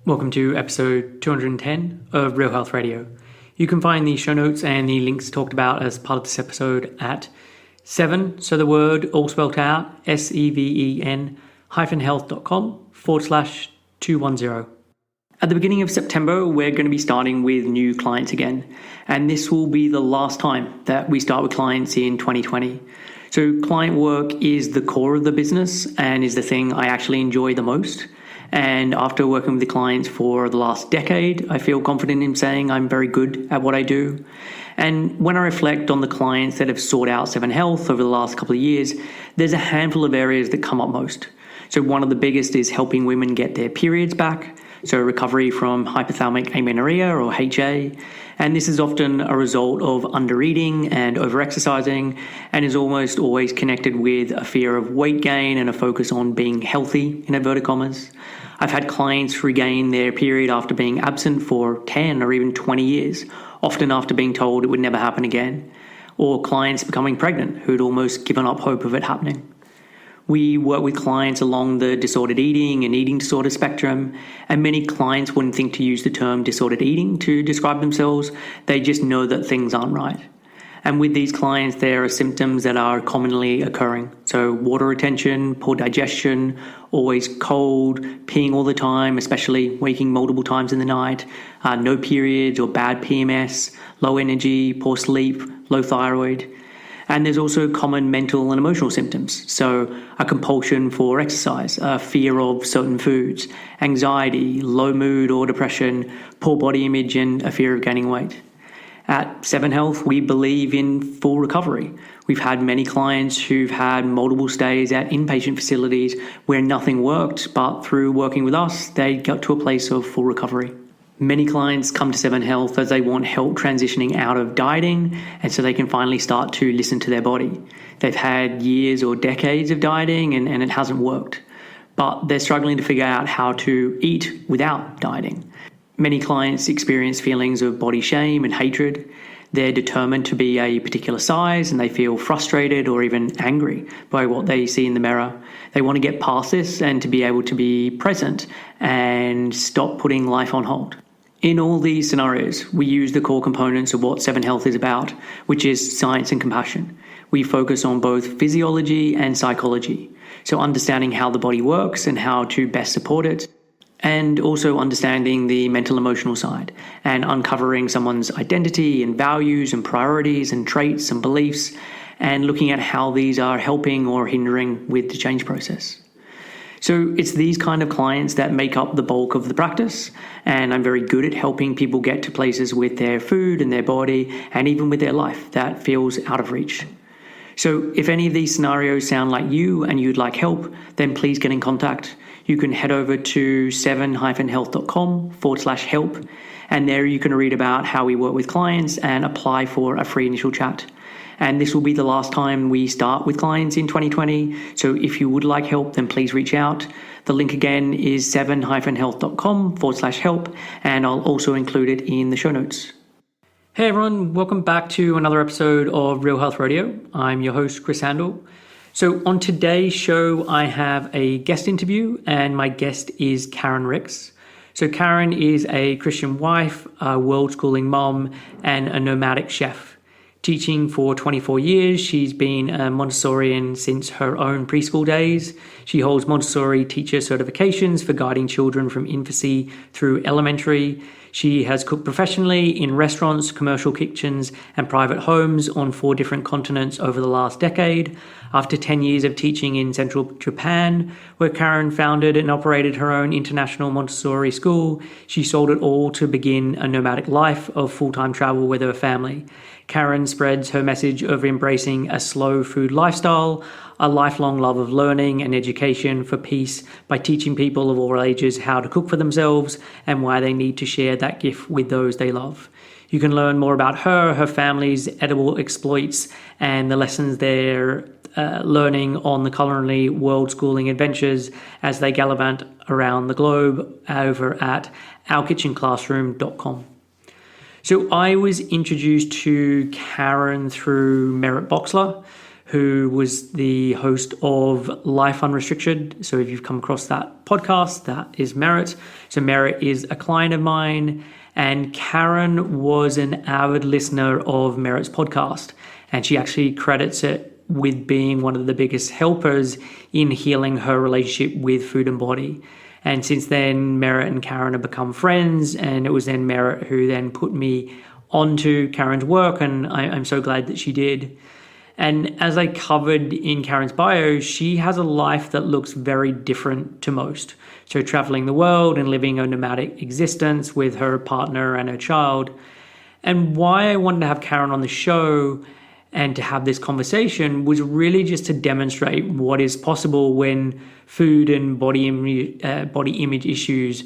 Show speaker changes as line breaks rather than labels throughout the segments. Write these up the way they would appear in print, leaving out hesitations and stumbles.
Welcome to episode 210 of Real Health Radio. You can find the show notes and the links talked about as part of this episode at 7, so the word all spelled out, seven-health.com/210. At the beginning of September, we're going to be starting with new clients again, and this will be the last time that we start with clients in 2020. So client work is the core of the business and is the thing I actually enjoy the most. And after working with the clients for the last decade, I feel confident in saying I'm very good at what I do. And when I reflect on the clients that have sought out Seven Health over the last couple of years, there's a handful of areas that come up most. So one of the biggest is helping women get their periods back. So recovery from hypothalamic amenorrhea or HA. And this is often a result of under-eating and over-exercising and is almost always connected with a fear of weight gain and a focus on being healthy, in inverted commas. I've had clients regain their period after being absent for 10 or even 20 years, often after being told it would never happen again, or clients becoming pregnant who'd almost given up hope of it happening. We work with clients along the disordered eating and eating disorder spectrum, and many clients wouldn't think to use the term disordered eating to describe themselves. They just know that things aren't right. And with these clients, there are symptoms that are commonly occurring. So water retention, poor digestion, always cold, peeing all the time, especially waking multiple times in the night, no periods or bad PMS, low energy, poor sleep, low thyroid. And there's also common mental and emotional symptoms. So a compulsion for exercise, a fear of certain foods, anxiety, low mood or depression, poor body image, and a fear of gaining weight. At Seven Health, we believe in full recovery. We've had many clients who've had multiple stays at inpatient facilities where nothing worked, but through working with us, they got to a place of full recovery. Many clients come to Seven Health as they want help transitioning out of dieting, and so they can finally start to listen to their body. They've had years or decades of dieting and it hasn't worked, but they're struggling to figure out how to eat without dieting. Many clients experience feelings of body shame and hatred. They're determined to be a particular size and they feel frustrated or even angry by what they see in the mirror. They want to get past this and to be able to be present and stop putting life on hold. In all these scenarios, we use the core components of what Seven Health is about, which is science and compassion. We focus on both physiology and psychology, so understanding how the body works and how to best support it, and also understanding the mental emotional side and uncovering someone's identity and values and priorities and traits and beliefs and looking at how these are helping or hindering with the change process. So it's these kind of clients that make up the bulk of the practice, and I'm very good at helping people get to places with their food and their body and even with their life that feels out of reach. So if any of these scenarios sound like you and you'd like help, then please get in contact. You can head over to seven-health.com/help, and there you can read about how we work with clients and apply for a free initial chat. And this will be the last time we start with clients in 2020. So if you would like help, then please reach out. The link again is seven-health.com/help, and I'll also include it in the show notes. Hey everyone, welcome back to another episode of Real Health Radio. I'm your host, Chris Sandel. So on today's show, I have a guest interview, and my guest is Karen Ricks. So Karen is a Christian wife, a Worldschooling mom, and a nomadic chef. Teaching for 24 years, she's been a Montessorian since her own preschool days. She holds Montessori teacher certifications for guiding children from infancy through elementary. She has cooked professionally in restaurants, commercial kitchens, and private homes on 4 different continents over the last decade. After 10 years of teaching in central Japan, where Karen founded and operated her own international Montessori school, she sold it all to begin a nomadic life of full-time travel with her family. Karen spreads her message of embracing a slow food lifestyle, a lifelong love of learning and education for peace by teaching people of all ages how to cook for themselves and why they need to share that gift with those they love. You can learn more about her family's edible exploits, and the lessons they're learning on the culinary Worldschooling adventures as they gallivant around the globe over at ourkitchenclassroom.com. So I was introduced to Karen through Meret Boxler, who was the host of Life Unrestricted. So if you've come across that podcast, that is Meret. So Meret is a client of mine, and Karen was an avid listener of Meret's podcast, and she actually credits it with being one of the biggest helpers in healing her relationship with food and body. And since then, Meret and Karen have become friends, and it was then Meret who then put me onto Karen's work, and I'm so glad that she did. And as I covered in Karen's bio, she has a life that looks very different to most. So traveling the world and living a nomadic existence with her partner and her child. And why I wanted to have Karen on the show and to have this conversation was really just to demonstrate what is possible when food and body image issues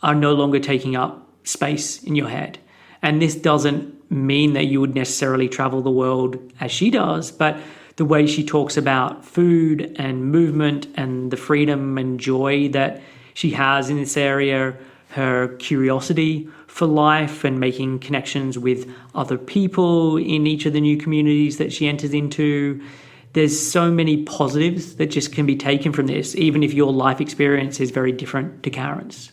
are no longer taking up space in your head. And this doesn't mean that you would necessarily travel the world as she does, but the way she talks about food and movement and the freedom and joy that she has in this area, her curiosity for life and making connections with other people in each of the new communities that she enters into. There's so many positives that just can be taken from this, even if your life experience is very different to Karen's.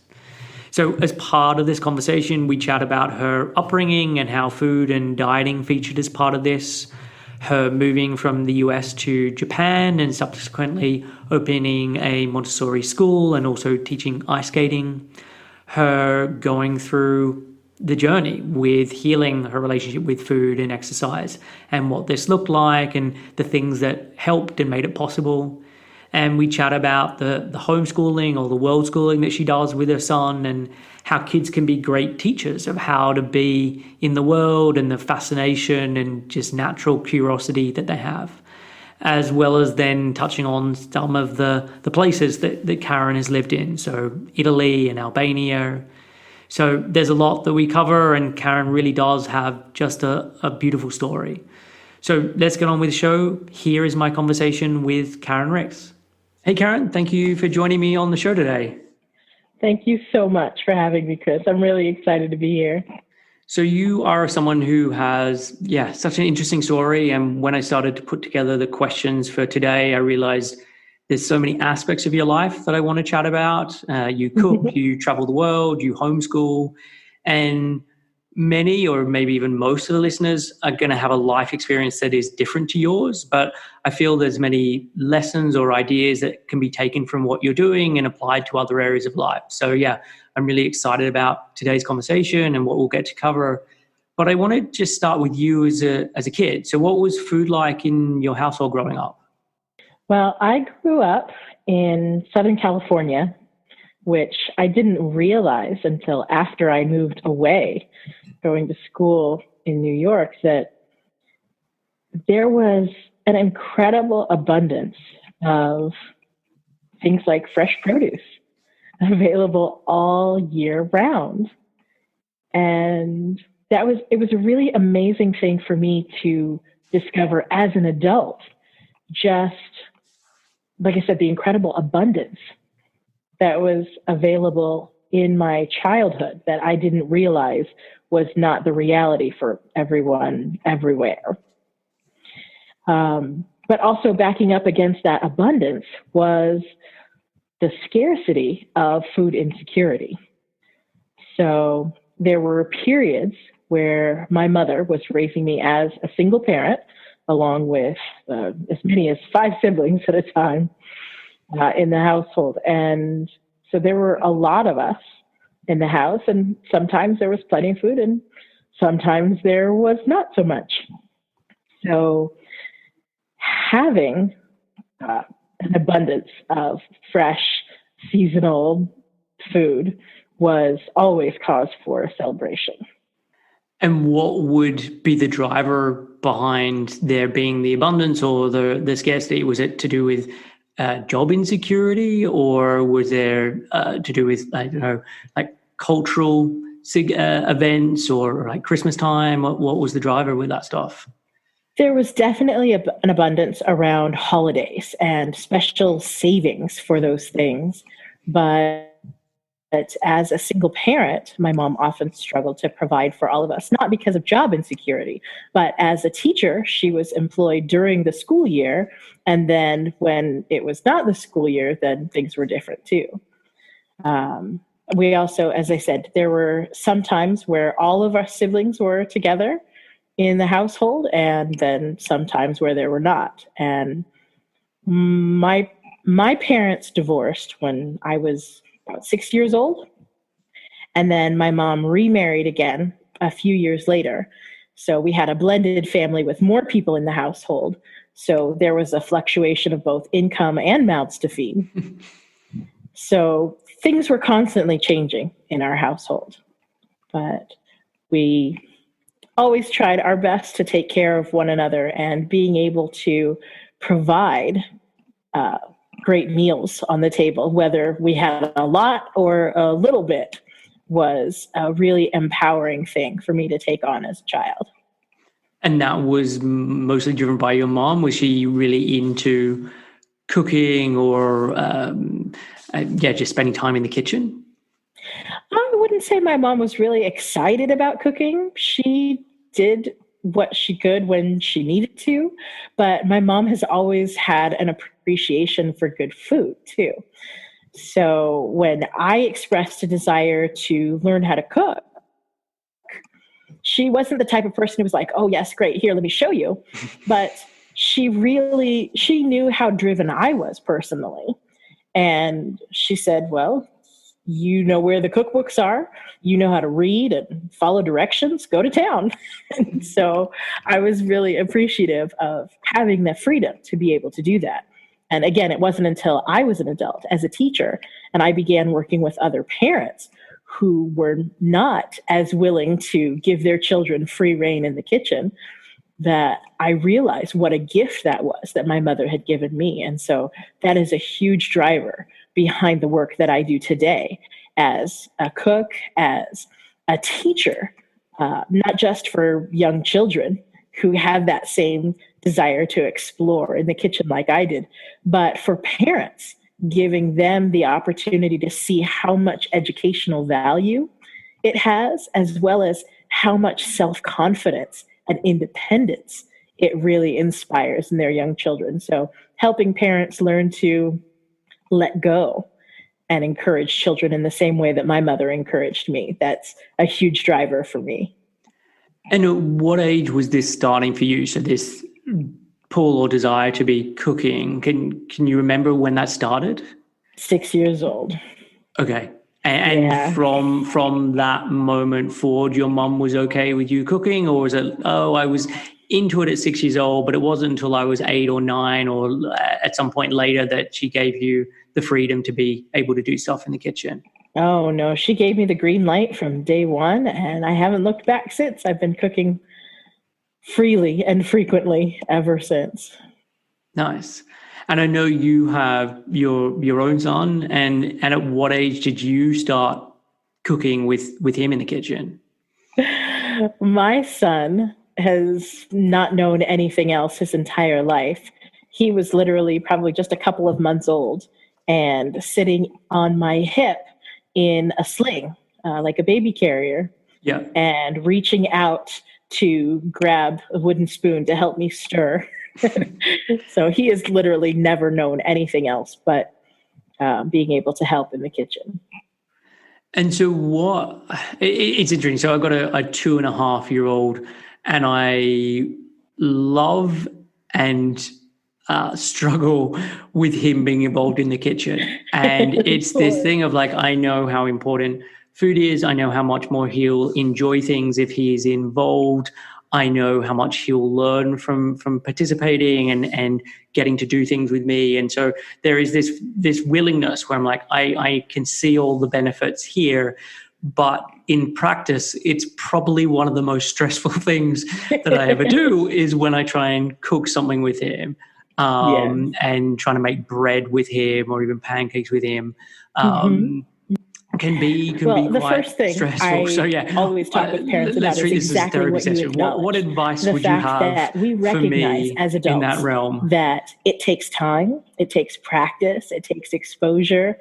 So as part of this conversation, we chat about her upbringing and how food and dieting featured as part of this, her moving from the US to Japan and subsequently opening a Montessori school and also teaching ice skating, her going through the journey with healing her relationship with food and exercise and what this looked like and the things that helped and made it possible. And we chat about the homeschooling or the world schooling that she does with her son and how kids can be great teachers of how to be in the world and the fascination and just natural curiosity that they have, as well as then touching on some of the places that Karen has lived in. So Italy and Albania. So there's a lot that we cover, and Karen really does have just a beautiful story. So let's get on with the show. Here is my conversation with Karen Ricks. Hey, Karen, thank you for joining me on the show today.
Thank you so much for having me, Chris. I'm really excited to be here.
So you are someone who has, such an interesting story. And when I started to put together the questions for today, I realized there's so many aspects of your life that I want to chat about. You cook, you travel the world, you homeschool, and many or maybe even most of the listeners are going to have a life experience that is different to yours. But I feel there's many lessons or ideas that can be taken from what you're doing and applied to other areas of life. So I'm really excited about today's conversation and what we'll get to cover. But I want to just start with you as a kid. So what was food like in your household growing up?
Well, I grew up in Southern California, which I didn't realize until after I moved away, going to school in New York, that there was an incredible abundance of things like fresh produce available all year round. And it was a really amazing thing for me to discover as an adult, just, like I said, the incredible abundance that was available in my childhood that I didn't realize was not the reality for everyone everywhere. But also backing up against that abundance was the scarcity of food insecurity. So there were periods where my mother was raising me as a single parent, along with as many as 5 siblings at a time in the household. And so there were a lot of us in the house, and sometimes there was plenty of food and sometimes there was not so much. So having an abundance of fresh, seasonal food was always cause for a celebration.
And what would be the driver behind there being the abundance or the scarcity? Was it to do with job insecurity, or was there to do with, I don't know, like cultural events or like Christmas time? What was the driver with that stuff?
There was definitely an abundance around holidays and special savings for those things. But as a single parent, my mom often struggled to provide for all of us, not because of job insecurity, but as a teacher, she was employed during the school year. And then when it was not the school year, then things were different too. We also, as I said, there were some times where all of our siblings were together in the household, and then sometimes where there were not. And my parents divorced when I was about 6 years old. And then my mom remarried again a few years later. So we had a blended family with more people in the household. So there was a fluctuation of both income and mouths to feed. So things were constantly changing in our household. But we always tried our best to take care of one another, and being able to provide great meals on the table, whether we had a lot or a little bit, was a really empowering thing for me to take on as a child.
And that was mostly driven by your mom? Was she really into cooking or just spending time in the kitchen?
I wouldn't say my mom was really excited about cooking. She did what she could when she needed to, but my mom has always had an appreciation for good food too. So when I expressed a desire to learn how to cook, she wasn't the type of person who was like, oh yes, great, here, let me show you. But she knew how driven I was personally. And she said, well, you know where the cookbooks are, you know how to read and follow directions, go to town. And so I was really appreciative of having the freedom to be able to do that. And again, it wasn't until I was an adult as a teacher and I began working with other parents who were not as willing to give their children free rein in the kitchen that I realized what a gift that was that my mother had given me. And so that is a huge driver behind the work that I do today as a cook, as a teacher, not just for young children who have that same desire to explore in the kitchen like I did, but for parents, giving them the opportunity to see how much educational value it has, as well as how much self-confidence and independence it really inspires in their young children. So helping parents learn to let go and encourage children in the same way that my mother encouraged me. That's a huge driver for me.
And at what age was this starting for you? So this pull or desire to be cooking, can you remember when that started?
6 years old.
Okay. And from that moment forward, your mum was okay with you cooking, or was it, I was into it at 6 years old, but it wasn't until I was 8 or 9 or at some point later that she gave you the freedom to be able to do stuff in the kitchen?
Oh, no, she gave me the green light from day one, and I haven't looked back since. I've been cooking freely and frequently ever since.
Nice. And I know you have your own son, and at what age did you start cooking with him in the kitchen?
My son has not known anything else his entire life. He was literally probably just a couple of months old and sitting on my hip in a sling, like a baby carrier, and reaching out to grab a wooden spoon to help me stir. So he has literally never known anything else but being able to help in the kitchen.
And so it's interesting. So I've got a 2.5-year-old, and I love and struggle with him being involved in the kitchen. And it's this thing of like, I know how important food is. I know how much more he'll enjoy things if he is involved. I know how much he'll learn from participating and getting to do things with me. And so there is this willingness where I'm like, I can see all the benefits here, but in practice, it's probably one of the most stressful things that I ever do is when I try and cook something with him, and trying to make bread with him or even pancakes with him. Can be
the
quite
first thing
stressful.
I always talk with parents about is exactly what you acknowledge.
What advice
the
would you
fact
have
that we recognize as adults
in that realm?
That it takes time, it takes practice, it takes exposure,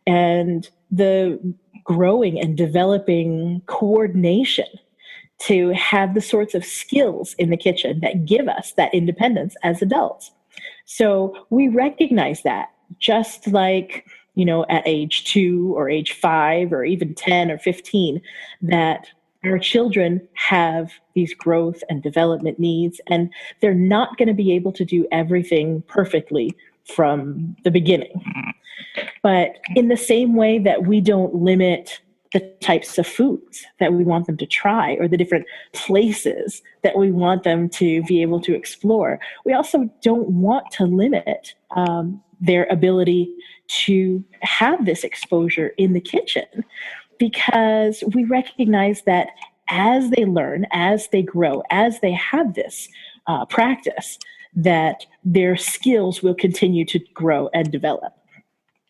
and the growing and developing coordination to have the sorts of skills in the kitchen that give us that independence as adults. So we recognize that, just like, at age 2 or age 5 or even 10 or 15, that our children have these growth and development needs, and they're not going to be able to do everything perfectly from the beginning. But in the same way that we don't limit the types of foods that we want them to try or the different places that we want them to be able to explore, we also don't want to limit their ability to have this exposure in the kitchen, because we recognize that as they learn, as they grow, as they have this practice, that their skills will continue to grow and develop.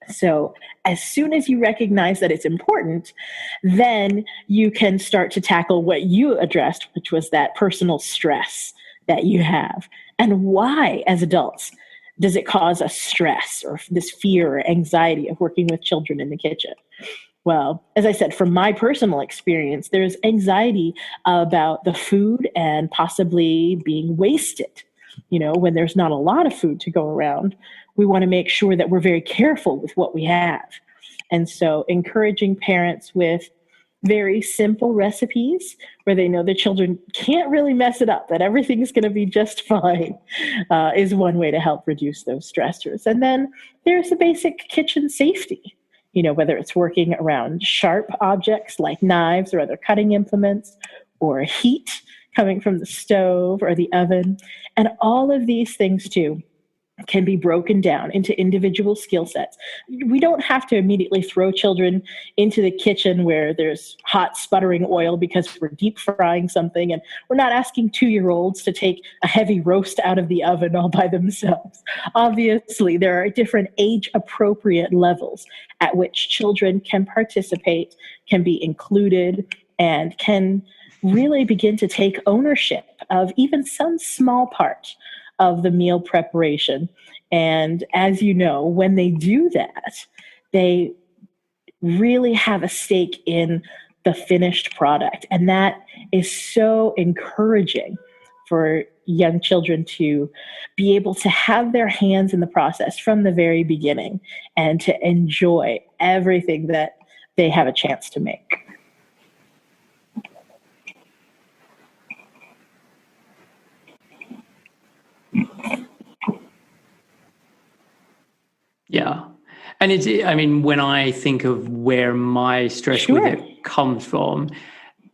So as soon as you recognize that it's important, then you can start to tackle what you addressed, which was that personal stress that you have. And why, as adults, does it cause us stress or this fear or anxiety of working with children in the kitchen? Well, as I said, from my personal experience, there's anxiety about the food and possibly being wasted. When there's not a lot of food to go around, we want to make sure that we're very careful with what we have. And so encouraging parents with very simple recipes where they know the children can't really mess it up, that everything's going to be just fine, is one way to help reduce those stressors. And then there's the basic kitchen safety, whether it's working around sharp objects like knives or other cutting implements, or heat coming from the stove or the oven. And all of these things too can be broken down into individual skill sets. We don't have to immediately throw children into the kitchen where there's hot sputtering oil because we're deep frying something, and we're not asking 2-year-olds to take a heavy roast out of the oven all by themselves. Obviously, there are different age-appropriate levels at which children can participate, can be included, and can really begin to take ownership of even some small part of the meal preparation. And as you know, when they do that, they really have a stake in the finished product. And that is so encouraging for young children to be able to have their hands in the process from the very beginning and to enjoy everything that they have a chance to make.
Yeah. And when I think of where my stress with it comes from,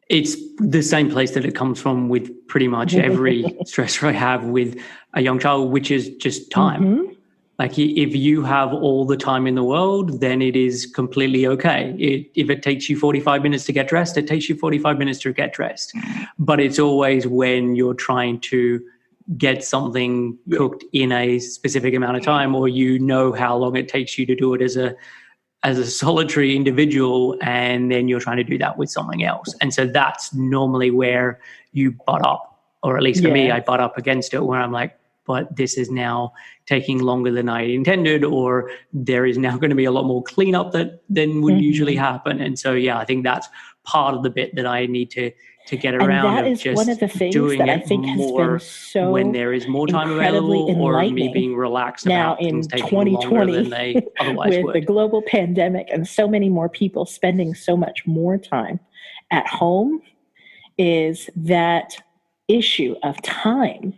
it's the same place that it comes from with pretty much every stressor I have with a young child, which is just time. Mm-hmm. Like if you have all the time in the world, then it is completely okay. If it takes you 45 minutes to get dressed, it takes you 45 minutes to get dressed. But it's always when you're trying to get something cooked in a specific amount of time, or how long it takes you to do it as a solitary individual, and then you're trying to do that with something else. And so that's normally where you butt up, or at least for me, I butt up against it, where I'm like, but this is now taking longer than I intended, or there is now going to be a lot more cleanup than would usually happen. And so, I think that's part of the bit that I need to get around.
And that is one of the things that I think has been so
when there is more time available, or me being relaxed
now
about things
in
taking
2020
longer than they otherwise
with
would.
The global pandemic and so many more people spending so much more time at home, is that issue of time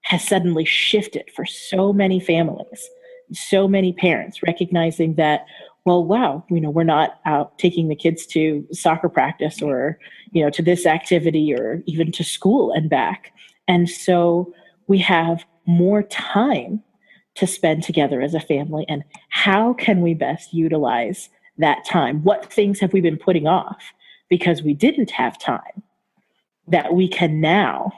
has suddenly shifted for so many families, so many parents, recognizing that, well, wow, we're not out taking the kids to soccer practice or, to this activity or even to school and back. And so we have more time to spend together as a family. And how can we best utilize that time? What things have we been putting off because we didn't have time that we can now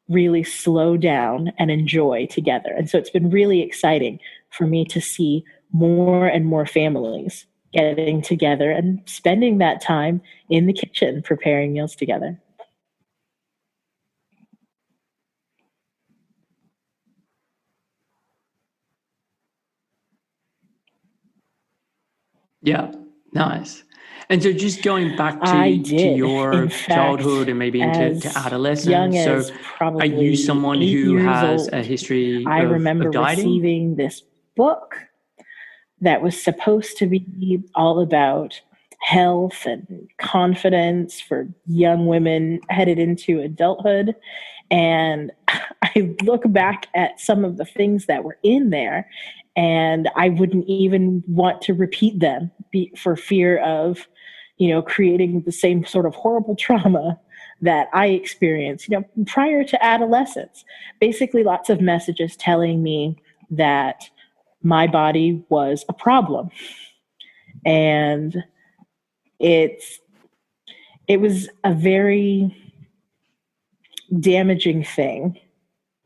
really slow down and enjoy together? And so it's been really exciting for me to see more and more families getting together and spending that time in the kitchen preparing meals together.
Yeah, nice. And so just going back
I
to
did. In
your
fact,
childhood and maybe into
as young
adolescence, so
as
are you
probably
someone
8
who
years
has a
old,
history
I
of
remember
dieting?
receiving this book that was supposed to be all about health and confidence for young women headed into adulthood. And I look back at some of the things that were in there, and I wouldn't even want to repeat them for fear of, creating the same sort of horrible trauma that I experienced, prior to adolescence. Basically, lots of messages telling me that my body was a problem. And it's it was a very damaging thing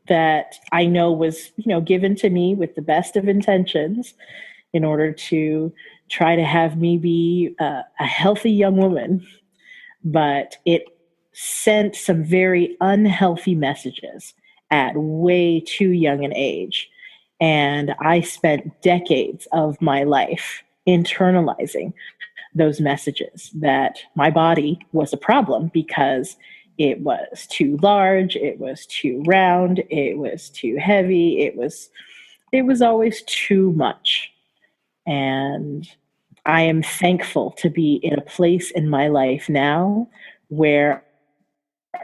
that I know was, given to me with the best of intentions in order to try to have me be a healthy young woman. But it sent some very unhealthy messages at way too young an age. And I spent decades of my life internalizing those messages that my body was a problem because it was too large, it was too round, it was too heavy, it was always too much. And I am thankful to be in a place in my life now where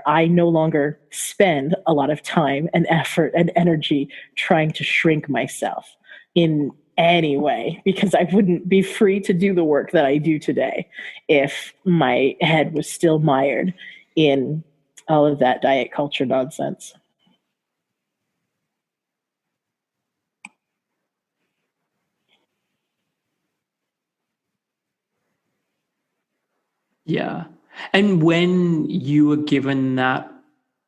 I no longer spend a lot of time and effort and energy trying to shrink myself in any way, because I wouldn't be free to do the work that I do today if my head was still mired in all of that diet culture nonsense.
Yeah. And when you were given that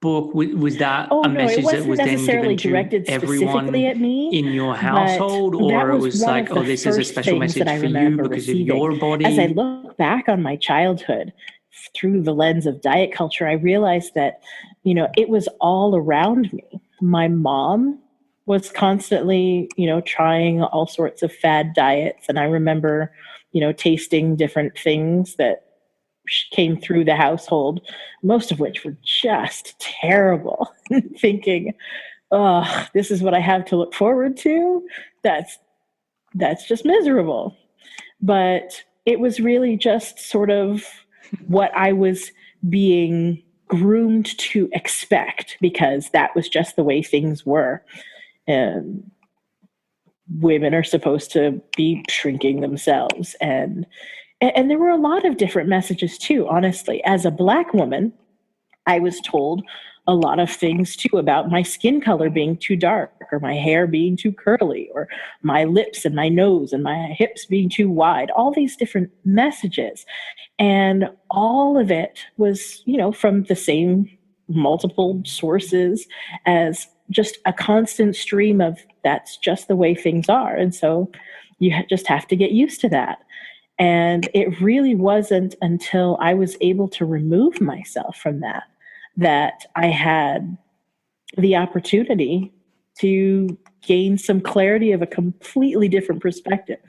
book, was that
Oh
a
no, it
message that
wasn't
was then given
necessarily
to
directed specifically
everyone
at me,
in your
but
household,
that
or it
was
was
one
like,
of the
oh, this is a
first
special
things that
message
I
for you
remember
because of
receiving.
your
As I
body?
look back on my childhood through the lens of diet culture, I realized that, it was all around me. My mom was constantly, trying all sorts of fad diets. And I remember, tasting different things that came through the household, most of which were just terrible, thinking, oh, this is what I have to look forward to. That's that's just miserable. But it was really just sort of what I was being groomed to expect, because that was just the way things were. And women are supposed to be shrinking themselves, and there were a lot of different messages too, honestly. As a Black woman, I was told a lot of things too about my skin color being too dark, or my hair being too curly, or my lips and my nose and my hips being too wide, all these different messages. And all of it was, from the same multiple sources, as just a constant stream of that's just the way things are. And so you just have to get used to that. And it really wasn't until I was able to remove myself from that I had the opportunity to gain some clarity of a completely different perspective.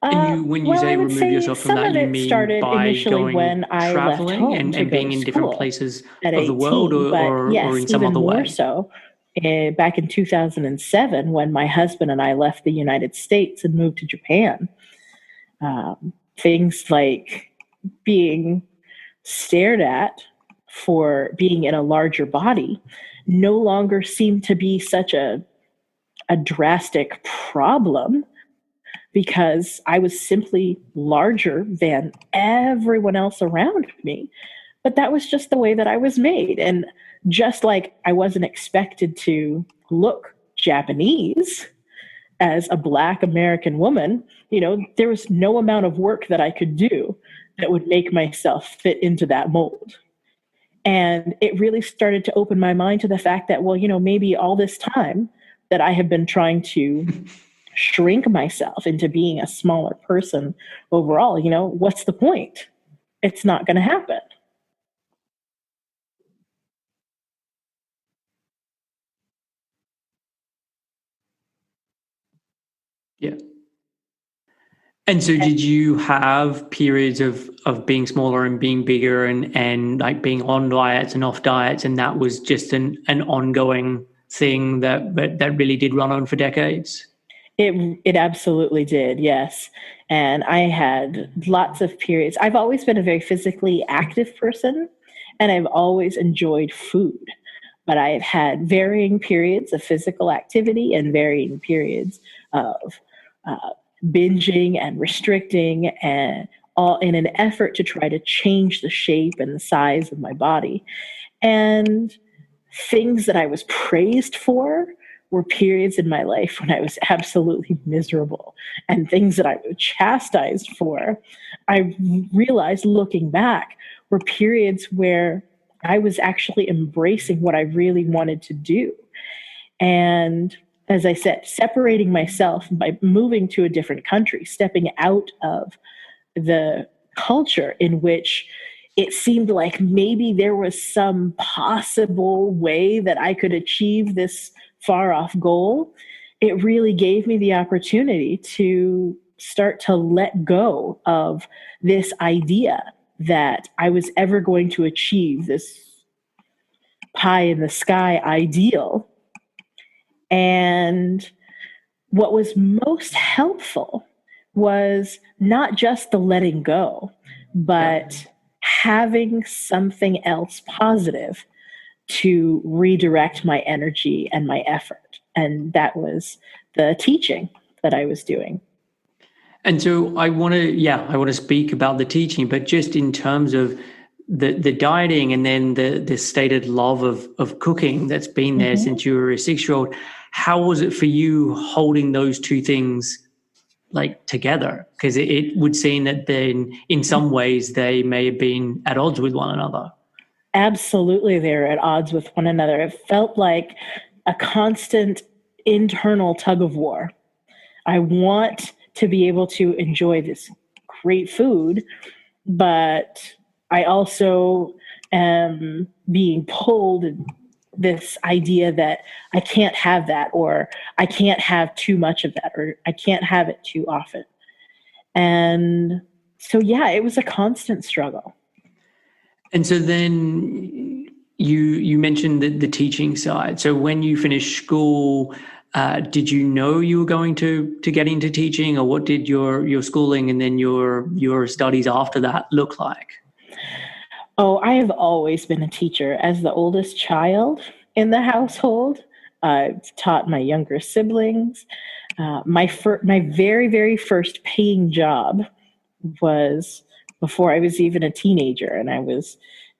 And when you
Well, I
say
would
remove
say
yourself from
some
that,
of
you
it
mean
started
by
initially
going
when I left
traveling
home to
and
go
being
to
in different
school
places
at
of the world,
18. But
or
yes,
in some
even
other
more
way?
so back in 2007, when my husband and I left the United States and moved to Japan. Things like being stared at for being in a larger body no longer seemed to be such a drastic problem, because I was simply larger than everyone else around me. But that was just the way that I was made. And just like I wasn't expected to look Japanese as a Black American woman, there was no amount of work that I could do that would make myself fit into that mold. And it really started to open my mind to the fact that, well, maybe all this time that I have been trying to shrink myself into being a smaller person overall, what's the point? It's not going to happen.
Yeah. And so did you have periods of being smaller and being bigger and like being on diets and off diets, and that was just an ongoing thing that really did run on for decades?
It absolutely did, yes. And I had lots of periods. I've always been a very physically active person, and I've always enjoyed food. But I've had varying periods of physical activity and varying periods of uh, binging and restricting, and all in an effort to try to change the shape and the size of my body. And things that I was praised for were periods in my life when I was absolutely miserable, and things that I was chastised for, I realized looking back, were periods where I was actually embracing what I really wanted to do. And as I said, separating myself by moving to a different country, stepping out of the culture in which it seemed like maybe there was some possible way that I could achieve this far off goal, it really gave me the opportunity to start to let go of this idea that I was ever going to achieve this pie in the sky ideal. And what was most helpful was not just the letting go, but having something else positive to redirect my energy and my effort. And that was the teaching that I was doing.
And so I want to speak about the teaching, but just in terms of the dieting and then the stated love of cooking that's been there since you were a 6-year-old, how was it for you holding those two things like together? Because it would seem that then in some ways they may have been at odds with one another.
Absolutely, they're at odds with one another. It felt like a constant internal tug of war. I want to be able to enjoy this great food, but I also am being pulled this idea that I can't have that, or I can't have too much of that, or I can't have it too often. And so, yeah, it was a constant struggle.
And so then you mentioned the teaching side. So when you finished school, did you know you were going to get into teaching, or what did your schooling and then your studies after that look like?
Oh, I have always been a teacher. As the oldest child in the household, I've taught my younger siblings. My very, very first paying job was before I was even a teenager, and I was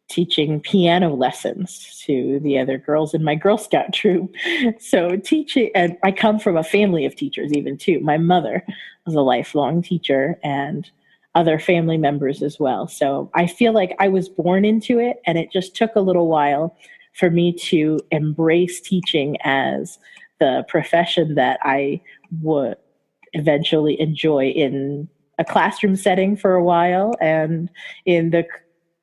teaching piano lessons to the other girls in my Girl Scout troop. So teaching, and I come from a family of teachers even too. My mother was a lifelong teacher, and other family members as well. So I feel like I was born into it, and it just took a little while for me to embrace teaching as the profession that I would eventually enjoy in a classroom setting for a while, and in the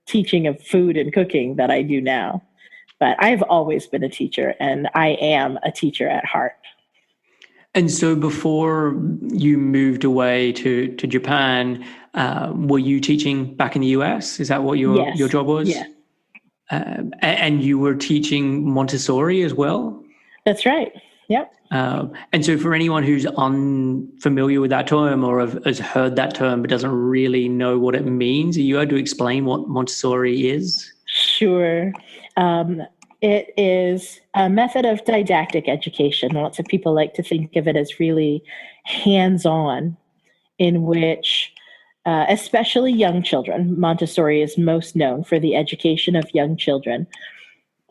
teaching of food and cooking that I do now. But I've always been a teacher, and I am a teacher at heart.
And so before you moved away to Japan, were you teaching back in the US? Is that what your job was?
Yeah.
And you were teaching Montessori as well?
That's right. Yep.
And so for anyone who's unfamiliar with that term, or has heard that term but doesn't really know what it means, are you able to explain what Montessori is?
Sure. It is a method of didactic education. Lots of people like to think of it as really hands-on, in which, especially young children, Montessori is most known for the education of young children,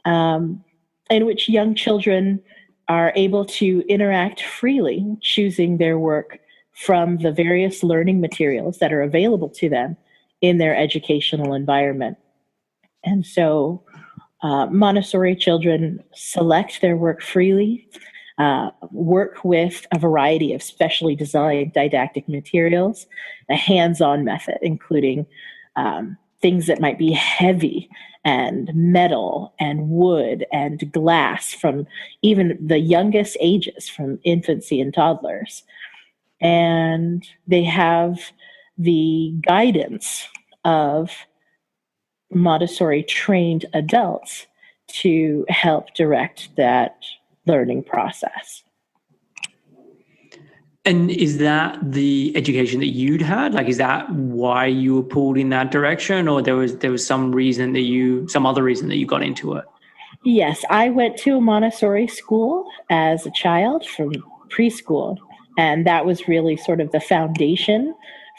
in which young children are able to interact freely, choosing their work from the various learning materials that are available to them in their educational environment. And so Montessori children select their work freely, work with a variety of specially designed didactic materials, a hands-on method, including things that might be heavy, and metal and wood and glass, from even the youngest ages, from infancy and toddlers. and they have the guidance of Montessori trained adults to help direct that learning process.
And is that the education that you'd had? Like, is that why you were pulled in that direction, or there was some other reason that you got into it?
Yes, I went to a Montessori school as a child from preschool, and that was really sort of the foundation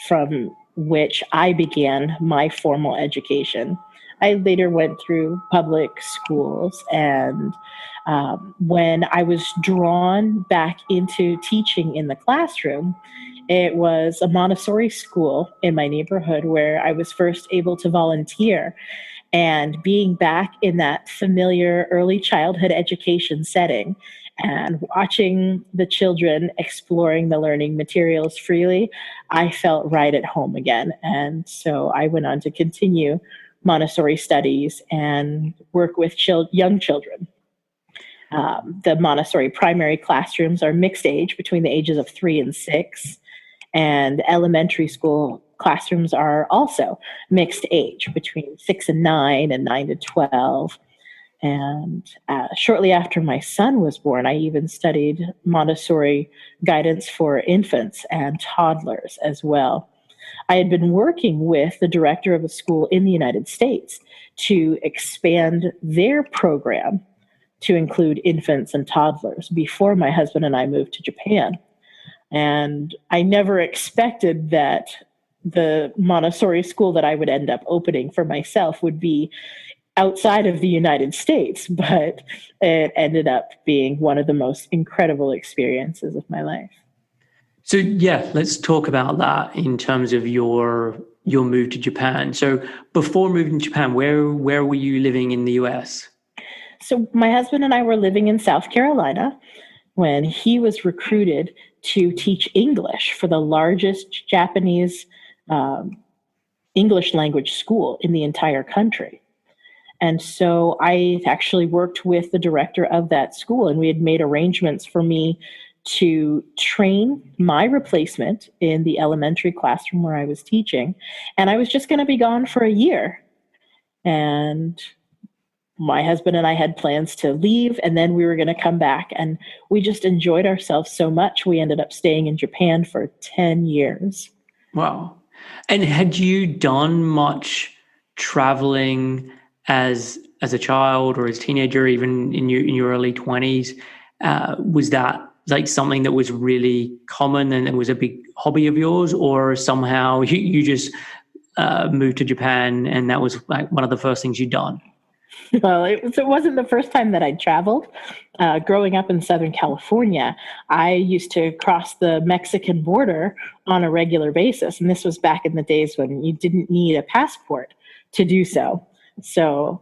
from which I began my formal education. I later went through public schools, and when I was drawn back into teaching in the classroom, it was a Montessori school in my neighborhood where I was first able to volunteer. And being back in that familiar early childhood education setting and watching the children exploring the learning materials freely, I felt right at home again. And so I went on to continue Montessori studies and work with young children. The Montessori primary classrooms are mixed age between the ages of 3 and 6, and elementary school classrooms are also mixed age between 6 and 9 and 9 to 12. And shortly after my son was born, I even studied Montessori guidance for infants and toddlers as well. I had been working with the director of a school in the United States to expand their program to include infants and toddlers before my husband and I moved to Japan. And I never expected that the Montessori school that I would end up opening for myself would be outside of the United States, but it ended up being one of the most incredible experiences of my life.
So yeah, let's talk about that in terms of your move to Japan. So before moving to Japan, where were you living in the US?
So my husband and I were living in South Carolina when he was recruited to teach English for the largest Japanese English language school in the entire country. And so I actually worked with the director of that school, and we had made arrangements for me to train my replacement in the elementary classroom where I was teaching. And I was just going to be gone for a year. And my husband and I had plans to leave, and then we were going to come back. And we just enjoyed ourselves so much. We ended up staying in Japan for 10 years.
Wow. And had you done much traveling as a child or as a teenager, even in your early 20s? Was that like something that was really common and it was a big hobby of yours, or somehow you just moved to Japan and that was like one of the first things you'd done?
Well, it wasn't the first time that I traveled. Growing up in Southern California, I used to cross the Mexican border on a regular basis. And this was back in the days when you didn't need a passport to do so. So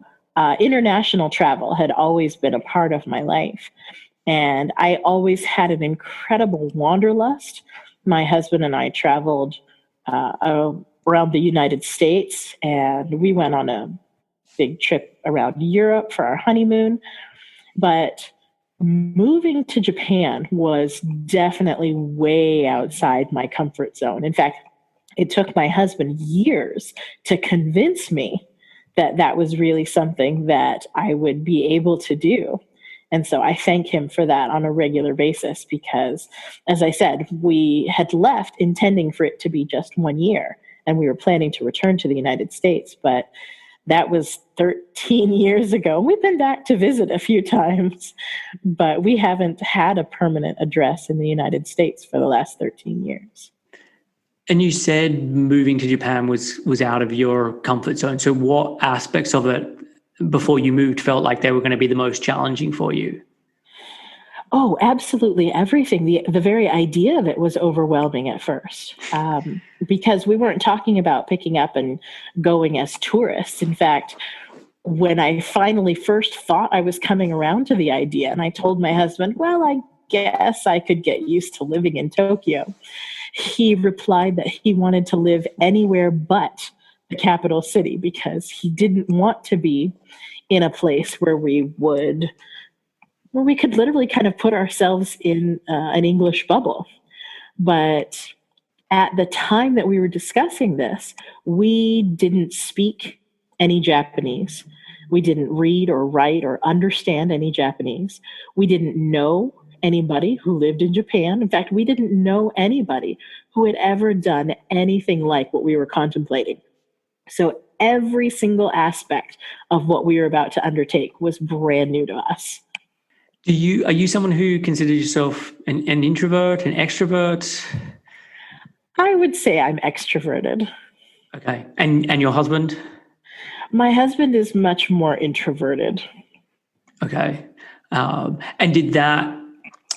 international travel had always been a part of my life. And I always had an incredible wanderlust. My husband and I traveled around the United States, and we went on a big trip around Europe for our honeymoon. But moving to Japan was definitely way outside my comfort zone. In fact, it took my husband years to convince me that that was really something that I would be able to do. And so I thank him for that on a regular basis because, as I said, we had left intending for it to be just 1 year, and we were planning to return to the United States. But that was 13 years ago. We've been back to visit a few times, but we haven't had a permanent address in the United States for the last 13 years.
And you said moving to Japan was out of your comfort zone. So what aspects of it before you moved felt like they were going to be the most challenging for you?
Oh, absolutely everything. The very idea of it was overwhelming at first because we weren't talking about picking up and going as tourists. In fact, when I finally first thought I was coming around to the idea, and I told my husband, well, I guess I could get used to living in Tokyo, he replied that he wanted to live anywhere but the capital city because he didn't want to be in a place where we could literally kind of put ourselves in an English bubble. But at the time that we were discussing this, we didn't speak any Japanese. We didn't read or write or understand any Japanese. We didn't know anybody who lived in Japan. In fact, we didn't know anybody who had ever done anything like what we were contemplating. So every single aspect of what we were about to undertake was brand new to us.
Are you someone who considers yourself an introvert, an extrovert?
I would say I'm extroverted.
Okay. And your husband?
My husband is much more introverted.
Okay. And did that,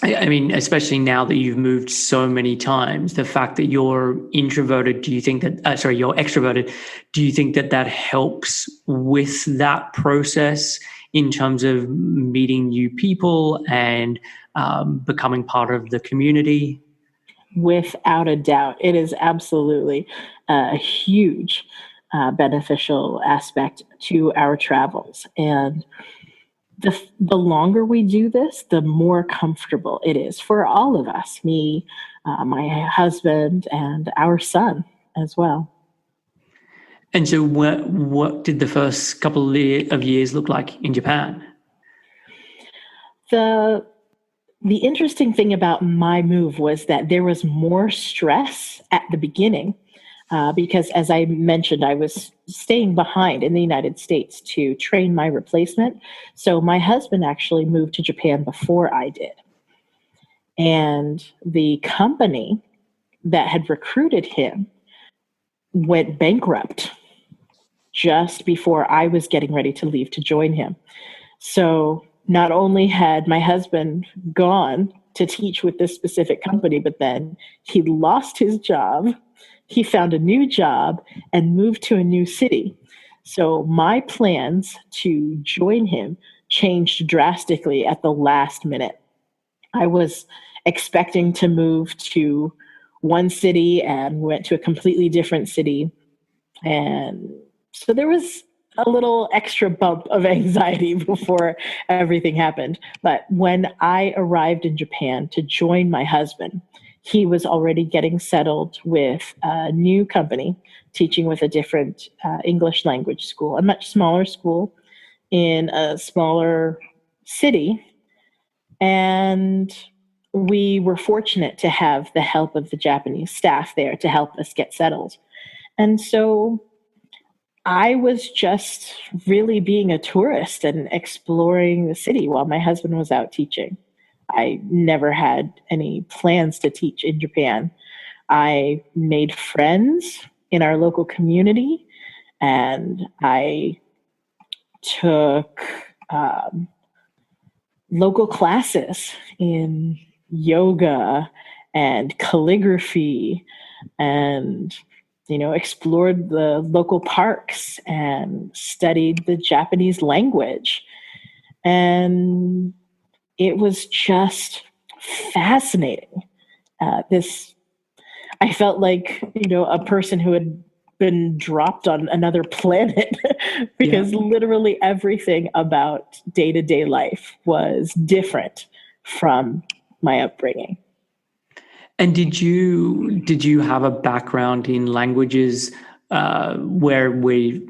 I mean, especially now that you've moved so many times, the fact that you're introverted, do you think that, you're extroverted, do you think that that helps with that process in terms of meeting new people and becoming part of the community?
Without a doubt. It is absolutely a huge beneficial aspect to our travels. And the longer we do this, the more comfortable it is for all of us, me, my husband, and our son as well.
And so what did the first couple of years look like in Japan?
The interesting thing about my move was that there was more stress at the beginning because, as I mentioned, I was staying behind in the United States to train my replacement. So my husband actually moved to Japan before I did. And the company that had recruited him went bankrupt just before I was getting ready to leave to join him. So not only had my husband gone to teach with this specific company, but then he lost his job. He found a new job and moved to a new city. So my plans to join him changed drastically at the last minute. I was expecting to move to one city and went to a completely different city. And so there was a little extra bump of anxiety before everything happened. But when I arrived in Japan to join my husband, he was already getting settled with a new company, teaching with a different English language school, a much smaller school in a smaller city. And we were fortunate to have the help of the Japanese staff there to help us get settled. And so I was just really being a tourist and exploring the city while my husband was out teaching. I never had any plans to teach in Japan. I made friends in our local community, and I took local classes in yoga and calligraphy and explored the local parks and studied the Japanese language. And it was just fascinating. I felt like, a person who had been dropped on another planet because literally everything about day-to-day life was different from my upbringing.
And did you have a background in languages where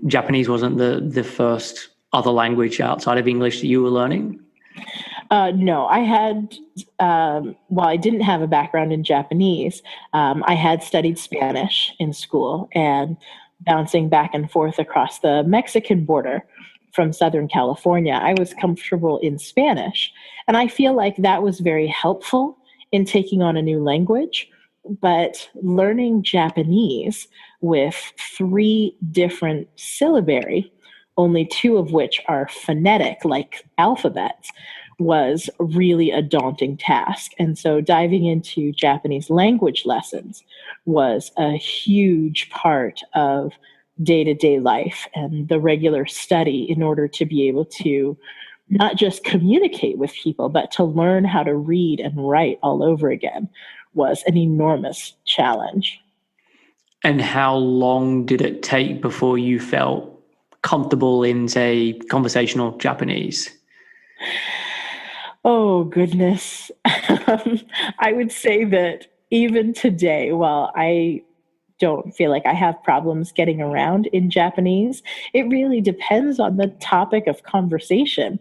Japanese wasn't the first other language outside of English that you were learning?
No, I had, while I didn't have a background in Japanese, I had studied Spanish in school and bouncing back and forth across the Mexican border from Southern California, I was comfortable in Spanish. And I feel like that was very helpful in taking on a new language. But learning Japanese with 3 different syllabary, only 2 of which are phonetic, like alphabets, was really a daunting task. And so diving into Japanese language lessons was a huge part of day-to-day life and the regular study in order to be able to not just communicate with people, but to learn how to read and write all over again was an enormous challenge.
And how long did it take before you felt comfortable in, say, conversational Japanese?
Oh, goodness. I would say that even today, while I don't feel like I have problems getting around in Japanese, it really depends on the topic of conversation.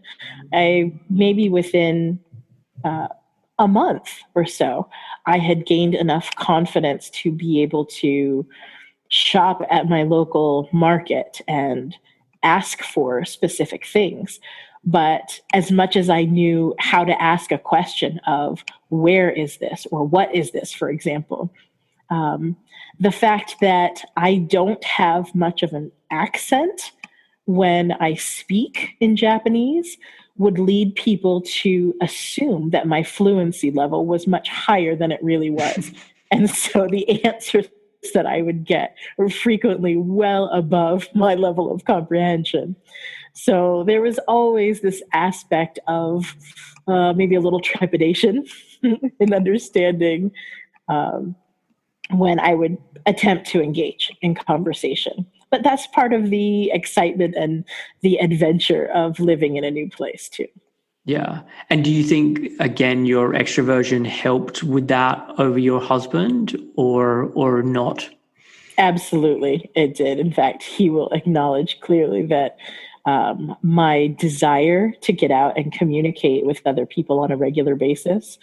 I maybe within a month or so, I had gained enough confidence to be able to shop at my local market and ask for specific things. But as much as I knew how to ask a question of where is this or what is this, for example, the fact that I don't have much of an accent when I speak in Japanese would lead people to assume that my fluency level was much higher than it really was. And so the answers that I would get were frequently well above my level of comprehension. So there was always this aspect of maybe a little trepidation in understanding when I would attempt to engage in conversation. But that's part of the excitement and the adventure of living in a new place too.
Yeah. And do you think, again, your extroversion helped with that over your husband or not?
Absolutely, it did. In fact, he will acknowledge clearly that my desire to get out and communicate with other people on a regular basis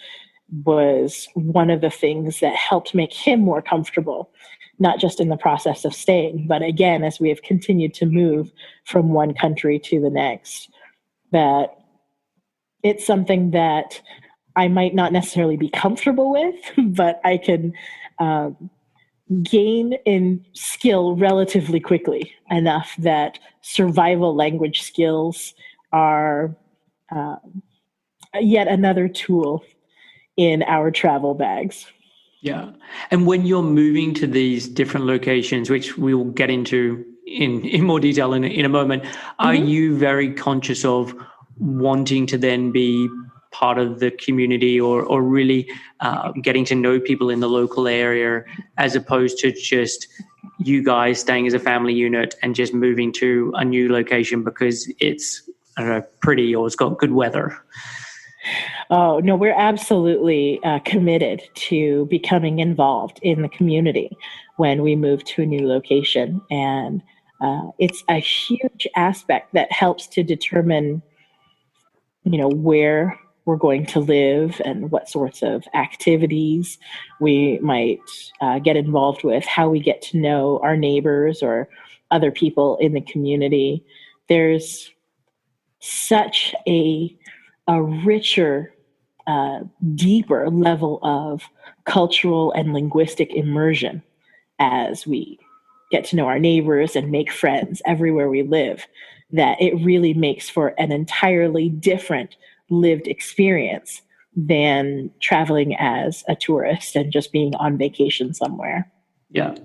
was one of the things that helped make him more comfortable, not just in the process of staying, but again, as we have continued to move from one country to the next, that it's something that I might not necessarily be comfortable with, but I can gain in skill relatively quickly enough that survival language skills are yet another tool in our travel bags.
Yeah. And when you're moving to these different locations, which we will get into in more detail in a moment, are you very conscious of wanting to then be part of the community or really getting to know people in the local area as opposed to just you guys staying as a family unit and just moving to a new location because it's, I don't know, pretty or it's got good weather?
Oh, no, we're absolutely committed to becoming involved in the community when we move to a new location. And it's a huge aspect that helps to determine, where we're going to live and what sorts of activities we might get involved with, how we get to know our neighbors or other people in the community. There's such a richer, deeper level of cultural and linguistic immersion as we get to know our neighbors and make friends everywhere we live, that it really makes for an entirely different lived experience than traveling as a tourist and just being on vacation somewhere.
Yeah.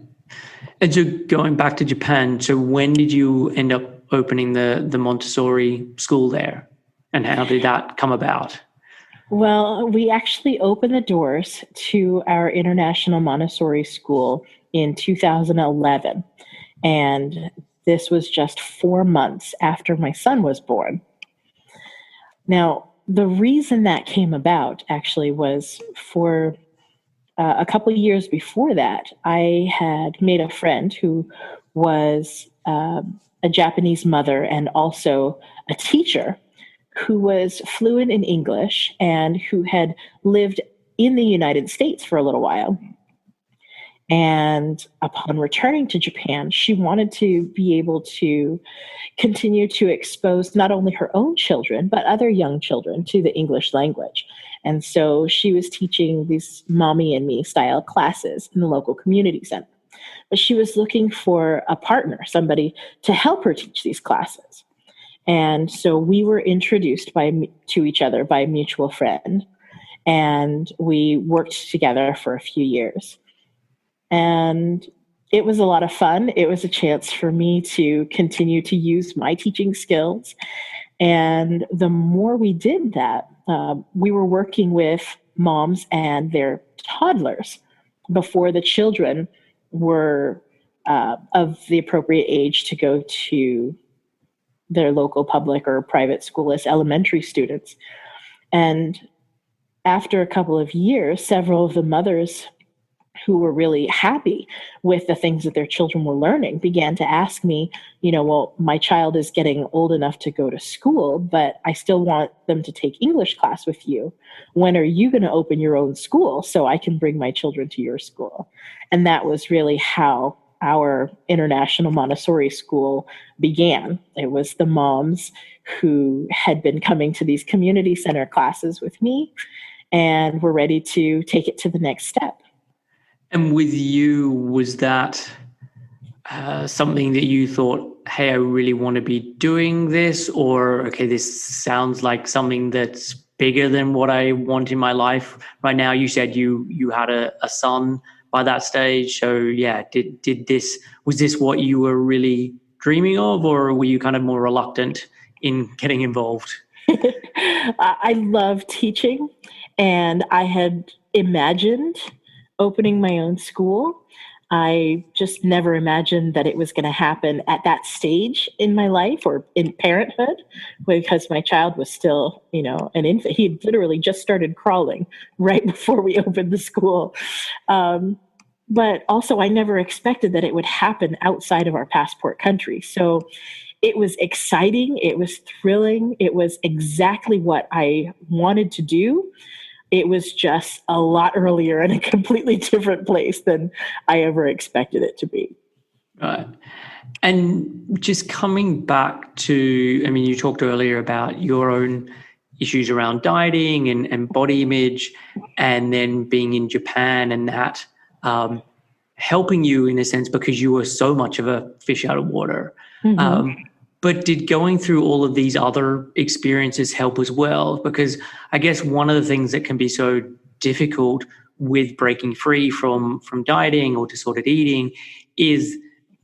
And so going back to Japan, so when did you end up opening the Montessori school there? And how did that come about?
Well, we actually opened the doors to our international Montessori school in 2011. And this was just 4 months after my son was born. Now, the reason that came about actually was for a couple of years before that, I had made a friend who was a Japanese mother and also a teacher who was fluent in English and who had lived in the United States for a little while. And upon returning to Japan, she wanted to be able to continue to expose not only her own children, but other young children to the English language. And so she was teaching these mommy and me style classes in the local community center. But she was looking for a partner, somebody to help her teach these classes. And so we were introduced to each other by a mutual friend, and we worked together for a few years. And it was a lot of fun. It was a chance for me to continue to use my teaching skills. And the more we did that, we were working with moms and their toddlers before the children were of the appropriate age to go to their local public or private school as elementary students. And after a couple of years, several of the mothers who were really happy with the things that their children were learning began to ask me, well, my child is getting old enough to go to school, but I still want them to take English class with you. When are you going to open your own school so I can bring my children to your school? And that was really how our international Montessori school began. It was the moms who had been coming to these community center classes with me and were ready to take it to the next step.
And with you, was that something that you thought, hey, I really want to be doing this? Or, okay, this sounds like something that's bigger than what I want in my life right now? You said you had a son by that stage. So yeah, was this what you were really dreaming of, or were you kind of more reluctant in getting involved?
I love teaching, and I had imagined opening my own school. I just never imagined that it was going to happen at that stage in my life or in parenthood, because my child was still, an infant. He had literally just started crawling right before we opened the school. But also, I never expected that it would happen outside of our passport country. So it was exciting. It was thrilling. It was exactly what I wanted to do. It was just a lot earlier in a completely different place than I ever expected it to be.
Right. And just coming back to, you talked earlier about your own issues around dieting and body image, and then being in Japan and that helping you in a sense because you were so much of a fish out of water.
Mm-hmm.
But did going through all of these other experiences help as well? Because I guess one of the things that can be so difficult with breaking free from dieting or disordered eating is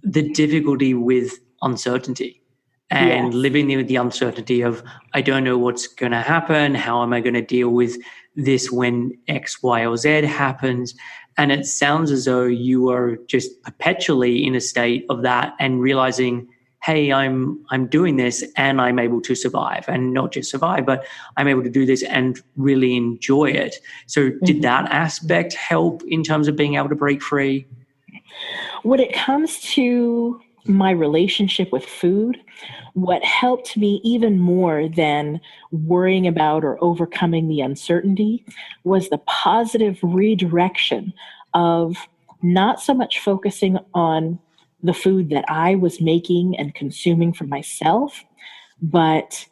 the difficulty with uncertainty and living with the uncertainty of, I don't know what's going to happen. How am I going to deal with this when X, Y, or Z happens? And it sounds as though you are just perpetually in a state of that and realizing, hey, I'm doing this and I'm able to survive, and not just survive, but I'm able to do this and really enjoy it. So did that aspect help in terms of being able to break free?
When it comes to my relationship with food, what helped me even more than worrying about or overcoming the uncertainty was the positive redirection of not so much focusing on the food that I was making and consuming for myself, but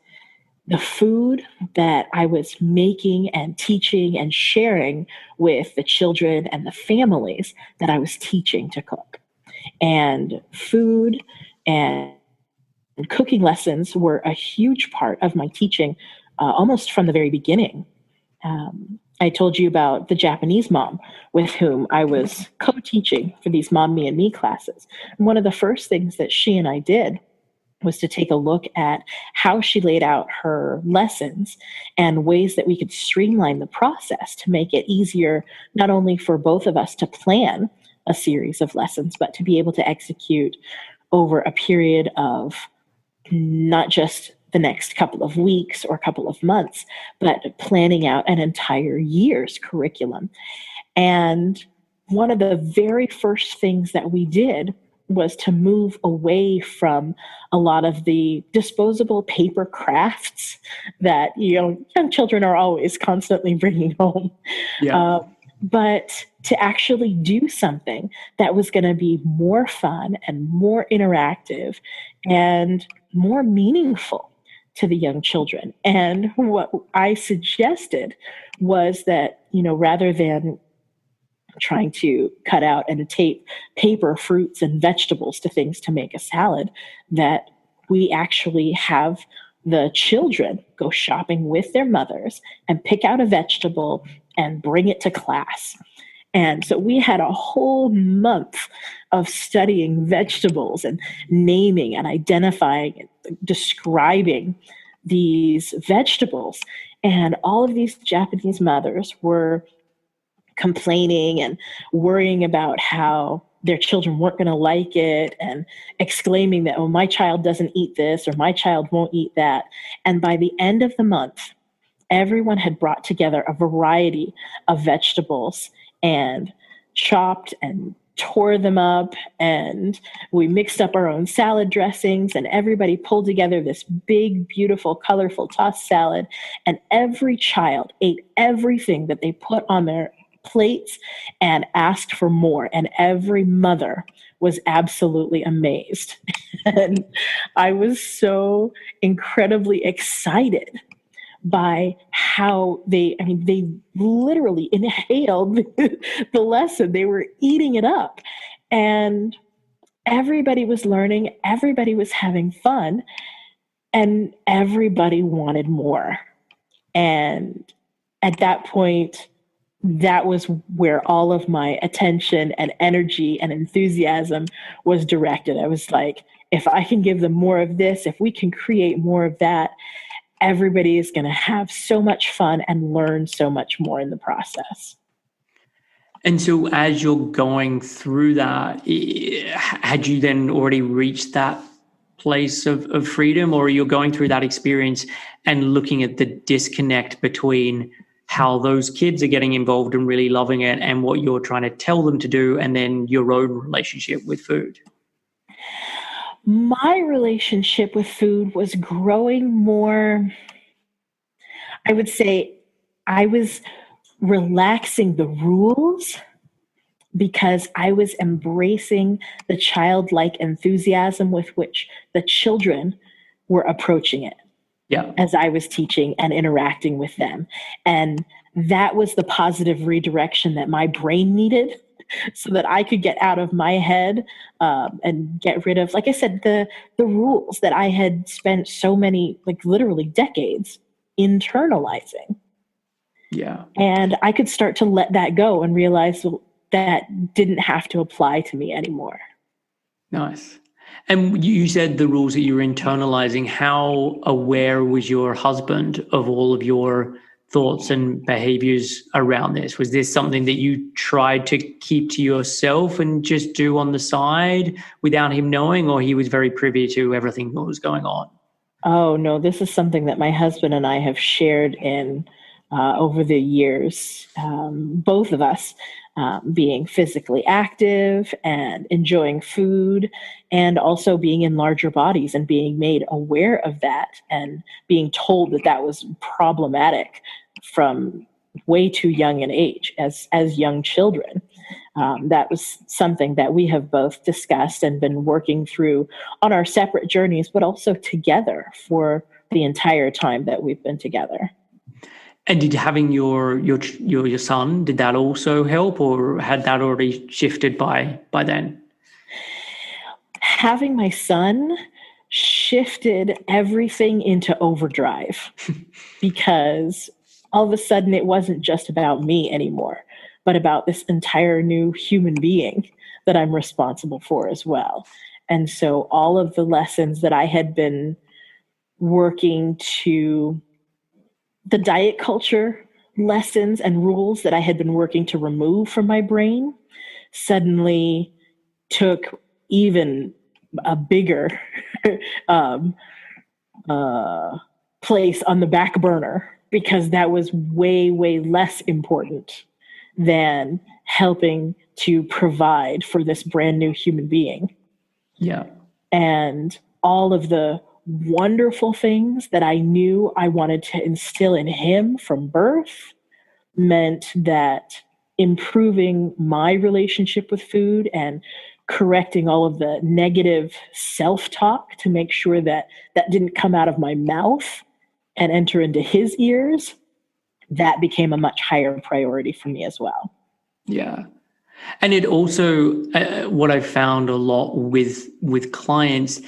the food that I was making and teaching and sharing with the children and the families that I was teaching to cook. And food and cooking lessons were a huge part of my teaching almost from the very beginning. I told you about the Japanese mom with whom I was co-teaching for these Mom, Me, and Me classes. And one of the first things that she and I did was to take a look at how she laid out her lessons and ways that we could streamline the process to make it easier, not only for both of us to plan a series of lessons, but to be able to execute over a period of not just the next couple of weeks or couple of months, but planning out an entire year's curriculum. And one of the very first things that we did was to move away from a lot of the disposable paper crafts that young children are always constantly bringing home.
Yeah.
But to actually do something that was going to be more fun and more interactive and more meaningful to the young children. And what I suggested was that, rather than trying to cut out and tape paper fruits and vegetables to things to make a salad, that we actually have the children go shopping with their mothers and pick out a vegetable and bring it to class. And so we had a whole month of studying vegetables and naming and identifying and describing these vegetables. And all of these Japanese mothers were complaining and worrying about how their children weren't going to like it and exclaiming that, oh, my child doesn't eat this or my child won't eat that. And by the end of the month, everyone had brought together a variety of vegetables and chopped and tore them up, and we mixed up our own salad dressings, and everybody pulled together this big, beautiful, colorful tossed salad, and every child ate everything that they put on their plates and asked for more, and every mother was absolutely amazed. And I was so incredibly excited by how they literally inhaled the lesson. They were eating it up. And everybody was learning, everybody was having fun, and everybody wanted more. And at that point, that was where all of my attention and energy and enthusiasm was directed. I was like, if I can give them more of this, if we can create more of that, everybody is going to have so much fun and learn so much more in the process.
And so as you're going through that, had you then already reached that place of freedom, or you're going through that experience and looking at the disconnect between how those kids are getting involved and really loving it and what you're trying to tell them to do, and then your own relationship with food?
My relationship with food was growing more. I would say I was relaxing the rules because I was embracing the childlike enthusiasm with which the children were approaching it.
Yeah.
As I was teaching and interacting with them. And that was the positive redirection that my brain needed so that I could get out of my head and get rid of, like I said, the rules that I had spent so many, like literally decades internalizing.
Yeah.
And I could start to let that go and realize that didn't have to apply to me anymore.
Nice. And you said the rules that you were internalizing. How aware was your husband of all of your thoughts and behaviors around this? Was this something that you tried to keep to yourself and just do on the side without him knowing, or he was very privy to everything that was going on?
Oh, no, this is something that my husband and I have shared in over the years, both of us being physically active and enjoying food, and also being in larger bodies and being made aware of that and being told that that was problematic from way too young an age as young children. That was something that we have both discussed and been working through on our separate journeys, but also together for the entire time that we've been together.
And did having your son, did that also help, or had that already shifted by then?
Having my son shifted everything into overdrive because all of a sudden it wasn't just about me anymore, but about this entire new human being that I'm responsible for as well. And so all of the lessons that I had been working to, the diet culture lessons and rules that I had been working to remove from my brain, suddenly took even a bigger place on the back burner, because that was way, way less important than helping to provide for this brand new human being.
Yeah.
And all of the wonderful things that I knew I wanted to instill in him from birth meant that improving my relationship with food and correcting all of the negative self-talk to make sure that that didn't come out of my mouth and enter into his ears, that became a much higher priority for me as well.
Yeah. And it also, what I've found a lot with clients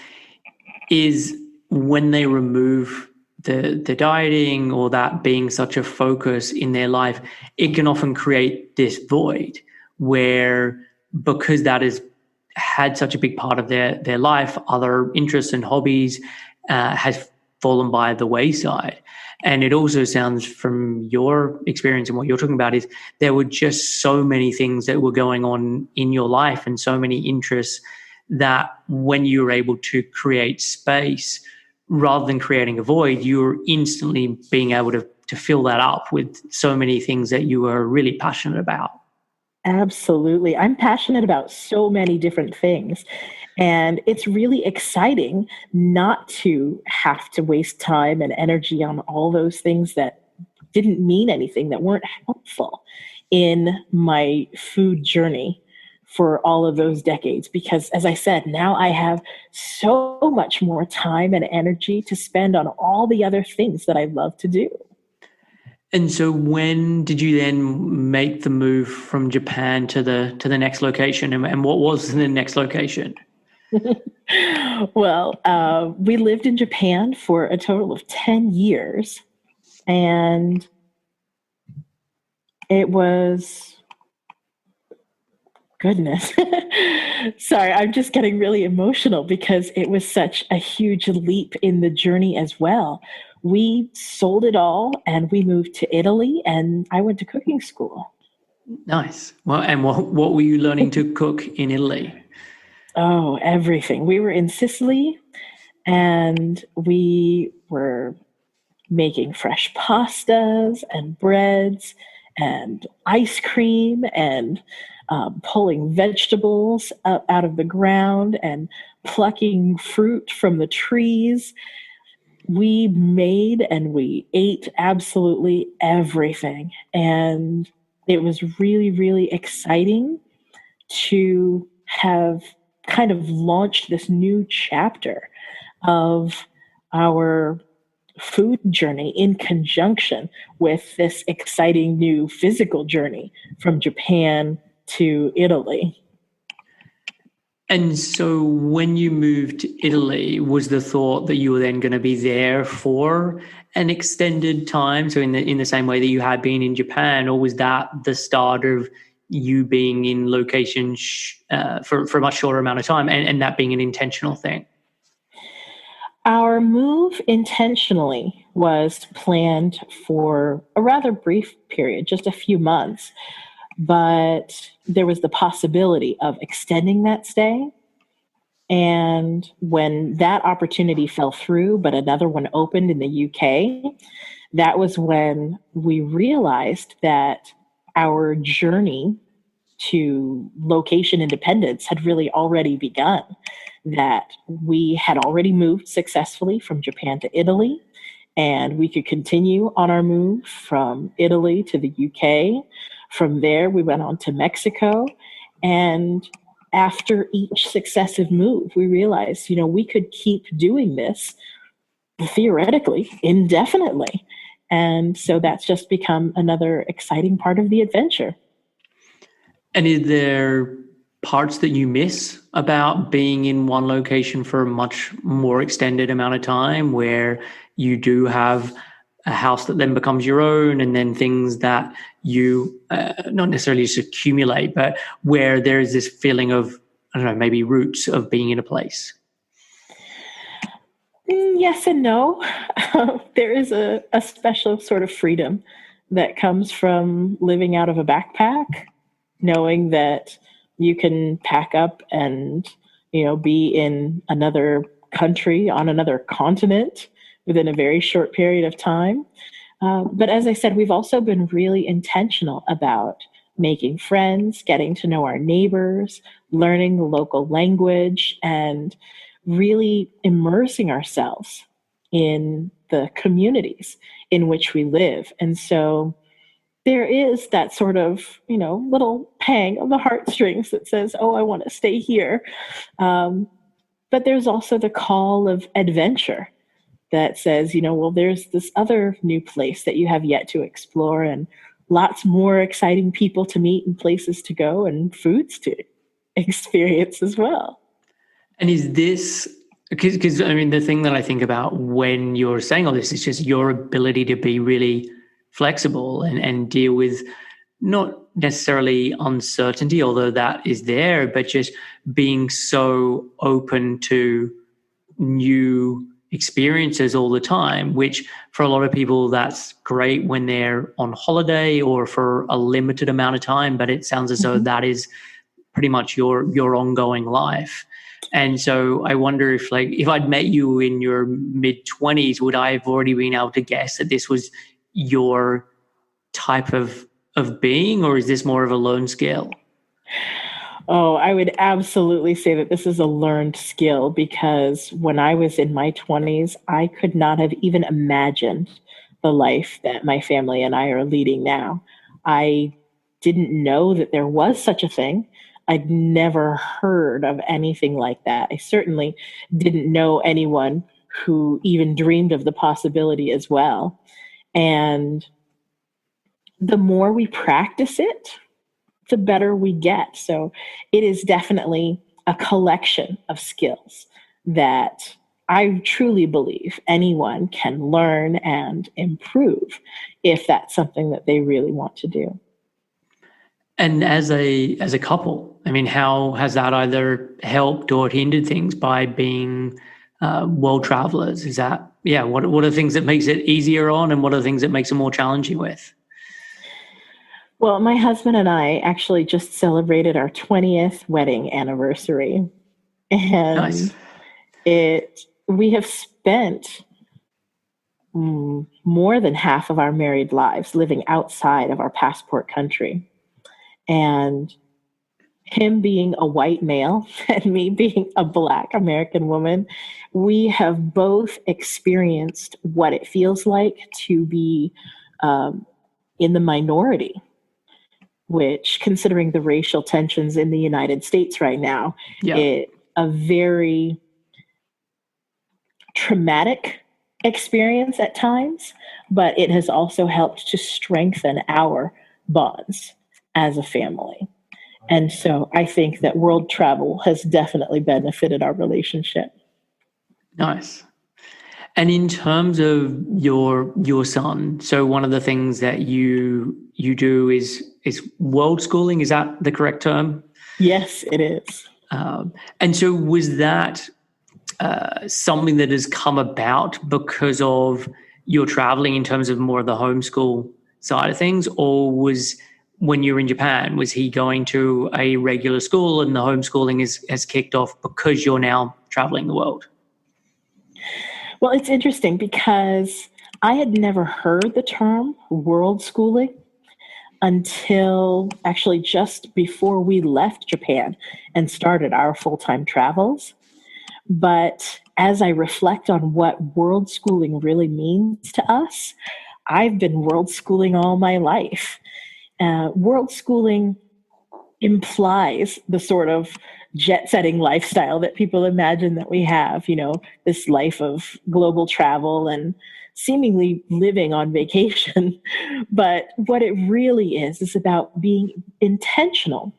is when they remove the dieting or that being such a focus in their life, it can often create this void where, because that has had such a big part of their life, other interests and hobbies has fallen by the wayside. And it also sounds from your experience and what you're talking about is there were just so many things that were going on in your life and so many interests that when you were able to create space, rather than creating a void, you were instantly being able to fill that up with so many things that you were really passionate about.
Absolutely. I'm passionate about so many different things. And it's really exciting not to have to waste time and energy on all those things that didn't mean anything, that weren't helpful in my food journey for all of those decades. Because as I said, now I have so much more time and energy to spend on all the other things that I love to do.
And so when did you then make the move from Japan to the next location? And what was the next location?
Well, we lived in Japan for a total of 10 years. And it was, goodness. Sorry, I'm just getting really emotional because it was such a huge leap in the journey as well. We sold it all and we moved to Italy, and I went to cooking school.
Nice. Well, and what were you learning to cook in Italy?
Oh, everything. We were in Sicily and we were making fresh pastas and breads and ice cream and pulling vegetables up out of the ground and plucking fruit from the trees. We made and we ate absolutely everything. And it was really, really exciting to have kind of launched this new chapter of our food journey in conjunction with this exciting new physical journey from Japan to Italy.
And so when you moved to Italy, was the thought that you were then going to be there for an extended time? So in the same way that you had been in Japan, or was that the start of you being in locations for a much shorter amount of time and that being an intentional thing?
Our move intentionally was planned for a rather brief period, just a few months, but there was the possibility of extending that stay. And when that opportunity fell through, but another one opened in the UK, that was when we realized that our journey to location independence had really already begun, that we had already moved successfully from Japan to Italy, and we could continue on our move from Italy to the UK. From there, we went on to Mexico. And after each successive move, we realized, we could keep doing this theoretically indefinitely. And so that's just become another exciting part of the adventure.
And is there parts that you miss about being in one location for a much more extended amount of time, where you do have a house that then becomes your own, and then things that you not necessarily just accumulate, but where there is this feeling of, I don't know, maybe roots of being in a place?
Yes and no. There is a special sort of freedom that comes from living out of a backpack, knowing that you can pack up and, be in another country, on another continent within a very short period of time. But as I said, we've also been really intentional about making friends, getting to know our neighbors, learning the local language, and really immersing ourselves in the communities in which we live. And so there is that sort of, little pang of the heartstrings that says, oh, I want to stay here. But there's also the call of adventure that says, well, there's this other new place that you have yet to explore, and lots more exciting people to meet and places to go and foods to experience as well.
And is this, because the thing that I think about when you're saying all this is just your ability to be really flexible and deal with not necessarily uncertainty, although that is there, but just being so open to new experiences all the time, which for a lot of people, that's great when they're on holiday or for a limited amount of time, but it sounds as though that is pretty much your ongoing life. And so I wonder if I'd met you in your mid-20s, would I have already been able to guess that this was your type of of being, or is this more of a learned skill?
Oh, I would absolutely say that this is a learned skill, because when I was in my 20s, I could not have even imagined the life that my family and I are leading now. I didn't know that there was such a thing. I'd never heard of anything like that. I certainly didn't know anyone who even dreamed of the possibility as well. And the more we practice it, the better we get. So it is definitely a collection of skills that I truly believe anyone can learn and improve if that's something that they really want to do.
And as a couple, I mean, how has that either helped or hindered things by being world travelers? Is that, yeah, what are the things that makes it easier on, and what are the things that makes it more challenging with?
Well, my husband and I actually just celebrated our 20th wedding anniversary.
Nice.
And we have spent more than half of our married lives living outside of our passport country. And him being a white male and me being a Black American woman, we have both experienced what it feels like to be in the minority, which, considering the racial tensions in the United States right now,
Yeah.
it a very traumatic experience at times, but it has also helped to strengthen our bonds as a family. And so I think that world travel has definitely benefited our relationship.
Nice. And in terms of your son, so one of the things that you do is world schooling. Is that the correct term?
Yes, it is.
And so was that something that has come about because of your traveling in terms of more of the homeschool side of things, or was when you were in Japan, was he going to a regular school and the homeschooling has kicked off because you're now traveling the world?
Well, it's interesting because I had never heard the term world schooling until actually just before we left Japan and started our full-time travels. But as I reflect on what world schooling really means to us, I've been world schooling all my life. World schooling implies the sort of jet setting lifestyle that people imagine that we have, this life of global travel and seemingly living on vacation. But what it really is about being intentional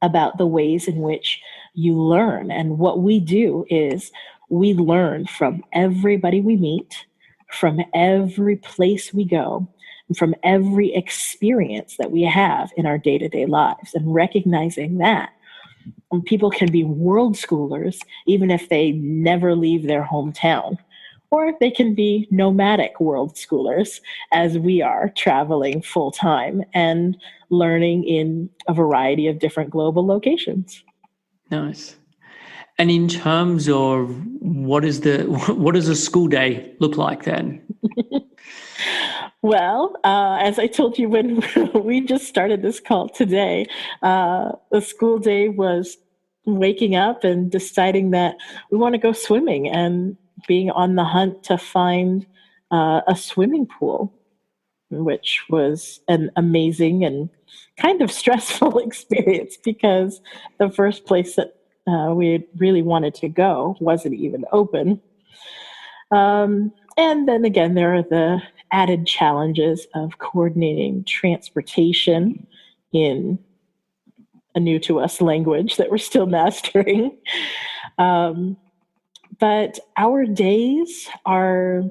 about the ways in which you learn. And what we do is we learn from everybody we meet, from every place we go, and from every experience that we have in our day-to-day lives, and recognizing that people can be world schoolers even if they never leave their hometown, or they can be nomadic world schoolers as we are, traveling full time and learning in a variety of different global locations.
Nice. And in terms of what does a school day look like then?
Well, as I told you when we just started this call today, the school day was waking up and deciding that we want to go swimming and being on the hunt to find a swimming pool, which was an amazing and kind of stressful experience because the first place that we really wanted to go wasn't even open. And then again, there are the added challenges of coordinating transportation in a new to us language that we're still mastering. But our days are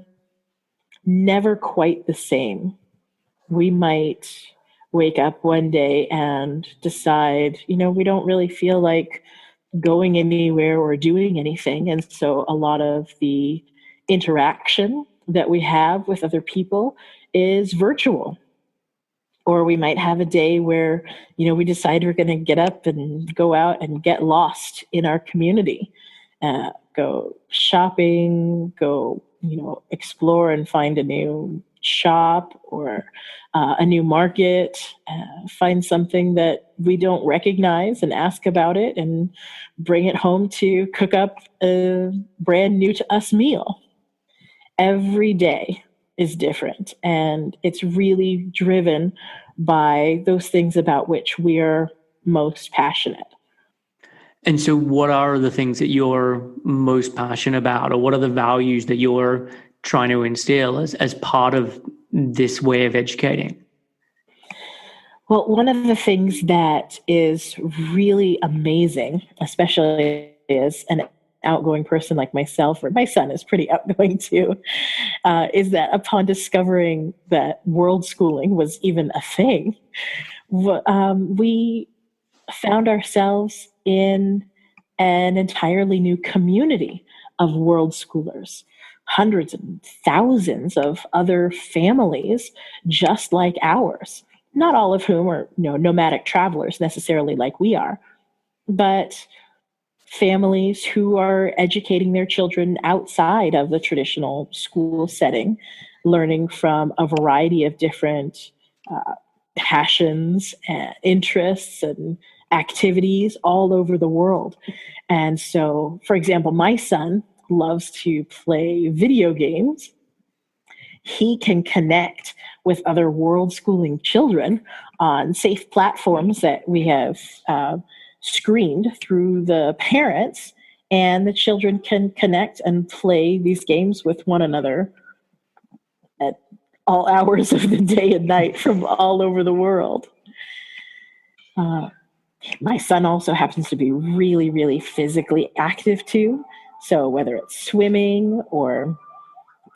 never quite the same. We might wake up one day and decide, we don't really feel like going anywhere or doing anything. And so a lot of the interaction that we have with other people is virtual. Or we might have a day where, we decide we're going to get up and go out and get lost in our community, go shopping, go, explore and find a new shop or a new market, find something that we don't recognize and ask about it and bring it home to cook up a brand new to us meal. Every day is different, and it's really driven by those things about which we're most passionate.
And so what are the things that you're most passionate about, or what are the values that you're trying to instill as part of this way of educating?
Well, one of the things that is really amazing, especially as an outgoing person like myself, or my son is pretty outgoing too, is that upon discovering that Worldschooling was even a thing, we found ourselves in an entirely new community of Worldschoolers, hundreds and thousands of other families just like ours, not all of whom are nomadic travelers necessarily like we are, but families who are educating their children outside of the traditional school setting, learning from a variety of different passions and interests and activities all over the world. And so, for example, my son loves to play video games. He can connect with other world schooling children on safe platforms that we have screened through the parents, and the children can connect and play these games with one another at all hours of the day and night from all over the world. My son also happens to be really, really physically active too. So whether it's swimming or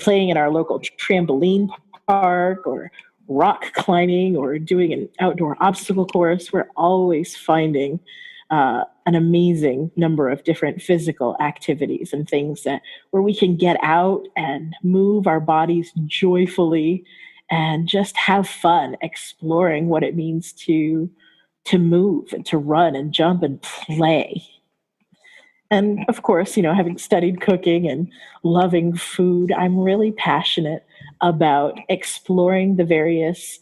playing in our local trampoline park or rock climbing or doing an outdoor obstacle course, we're always finding an amazing number of different physical activities and things where we can get out and move our bodies joyfully and just have fun exploring what it means to move and to run and jump and play. And of course, having studied cooking and loving food, I'm really passionate about exploring the various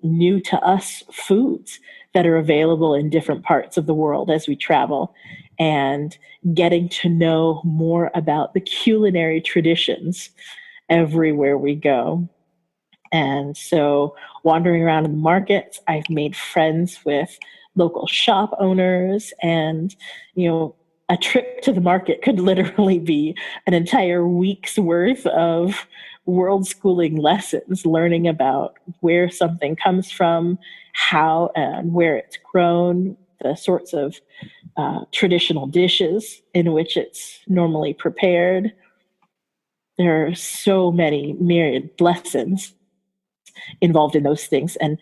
new to us foods that are available in different parts of the world as we travel, and getting to know more about the culinary traditions everywhere we go. And so wandering around in the markets, I've made friends with local shop owners, and, a trip to the market could literally be an entire week's worth of world schooling lessons, learning about where something comes from, how and where it's grown, the sorts of traditional dishes in which it's normally prepared. There are so many myriad lessons involved in those things, and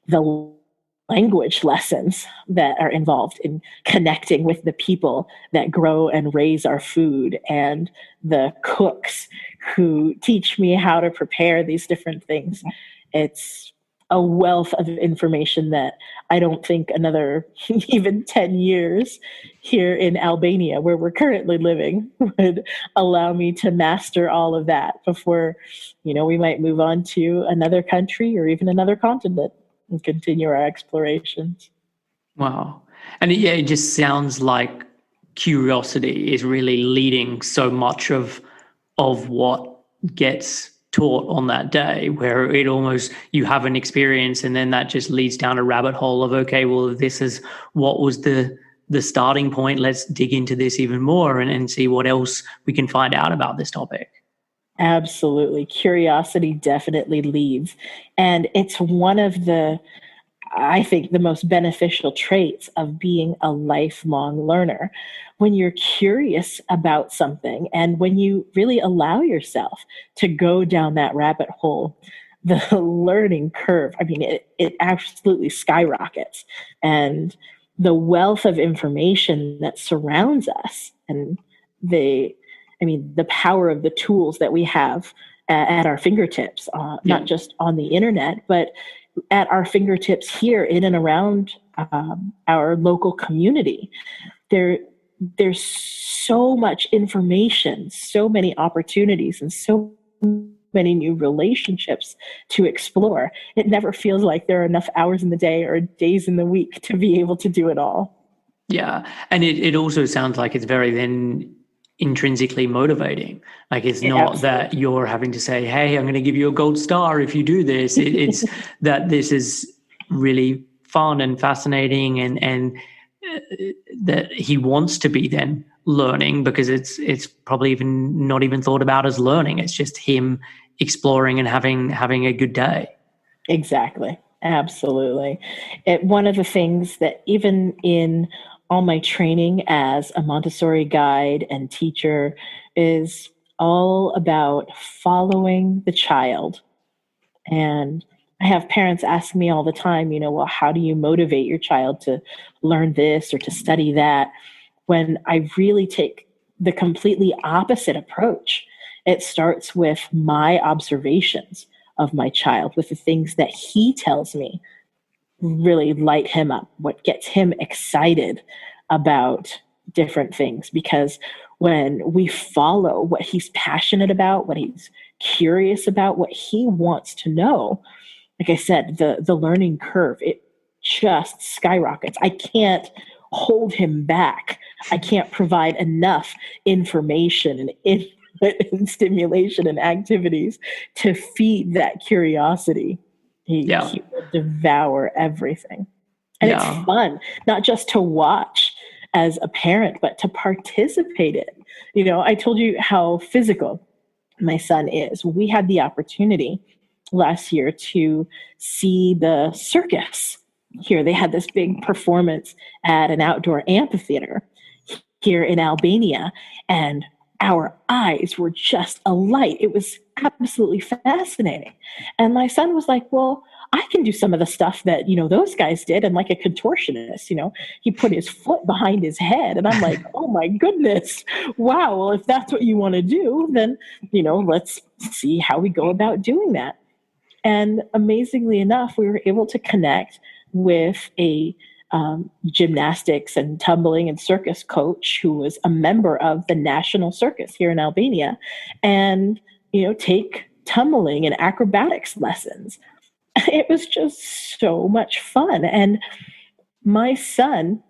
the language lessons that are involved in connecting with the people that grow and raise our food, and the cooks who teach me how to prepare these different things. It's a wealth of information that I don't think another even 10 years here in Albania, where we're currently living, would allow me to master all of that before, we might move on to another country or even another continent and continue our explorations.
Wow. And it just sounds like curiosity is really leading so much of what gets taught on that day, where it almost, you have an experience and then that just leads down a rabbit hole of, okay, well, this is what was the starting point. Let's dig into this even more and see what else we can find out about this topic.
Absolutely. Curiosity definitely leads. And it's one of I think, the most beneficial traits of being a lifelong learner. When you're curious about something and when you really allow yourself to go down that rabbit hole, the learning curve, it absolutely skyrockets. And the wealth of information that surrounds us, and the power of the tools that we have at our fingertips, not just on the internet, but at our fingertips here in and around our local community. There's so much information, so many opportunities, and so many new relationships to explore. It never feels like there are enough hours in the day or days in the week to be able to do it all.
Yeah. And it also sounds like it's very then intrinsically motivating. Like it's not that you're having to say, hey, I'm going to give you a gold star if you do this. It's that this is really fun and fascinating and that he wants to be then learning, because it's probably even not even thought about as learning. It's just him exploring and having a good day.
Exactly. Absolutely. One of the things that even in all my training as a Montessori guide and teacher is all about following the child. And I have parents ask me all the time, well, how do you motivate your child to learn this or to study that? When I really take the completely opposite approach. It starts with my observations of my child, with the things that he tells me really light him up, what gets him excited about different things. Because when we follow what he's passionate about, what he's curious about, what he wants to know, like I said, the learning curve, it just skyrockets. I can't hold him back. I can't provide enough information and input and stimulation and activities to feed that curiosity. He will devour everything. And it's fun, not just to watch as a parent, but to participate in. I told you how physical my son is. We had the opportunity last year to see the circus here. They had this big performance at an outdoor amphitheater here in Albania, and our eyes were just alight. It was absolutely fascinating. And my son was like, well, I can do some of the stuff that, those guys did. And like a contortionist, he put his foot behind his head. And I'm like, oh my goodness. Wow. Well, if that's what you want to do, then, let's see how we go about doing that. And amazingly enough, we were able to connect with a gymnastics and tumbling and circus coach who was a member of the national circus here in Albania, and take tumbling and acrobatics lessons. It was just so much fun. And my son,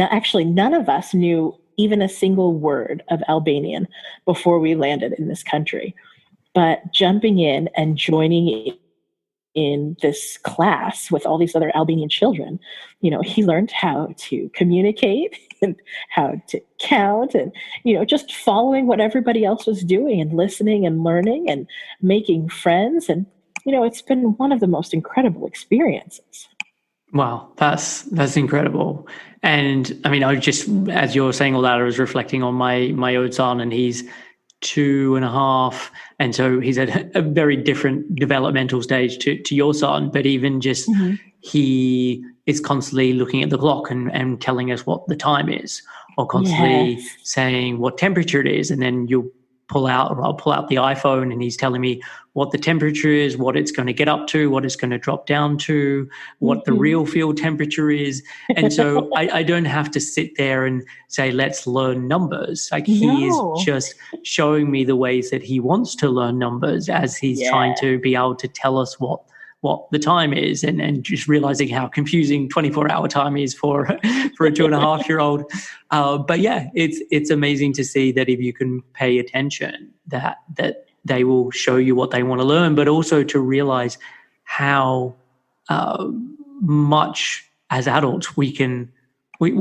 actually none of us knew even a single word of Albanian before we landed in this country. But jumping in and joining in this class with all these other Albanian children, he learned how to communicate and how to count and, just following what everybody else was doing and listening and learning and making friends. And, it's been one of the most incredible experiences.
Wow, that's incredible. And I mean, I just, as you're saying all that, I was reflecting on my own son, and he's 2.5, and so he's at a very different developmental stage to your son, but even just he is constantly looking at the clock and telling us what the time is, or constantly saying what temperature it is, and then I'll pull out the iPhone and he's telling me what the temperature is, what it's going to get up to, what it's going to drop down to, what the real field temperature is. And so I don't have to sit there and say, let's learn numbers. Like he is just showing me the ways that he wants to learn numbers as he's trying to be able to tell us what the time is, and just realizing how confusing 24-hour time is for a 2.5-year-old. But yeah, it's amazing to see that if you can pay attention, that they will show you what they want to learn, but also to realize how much as adults we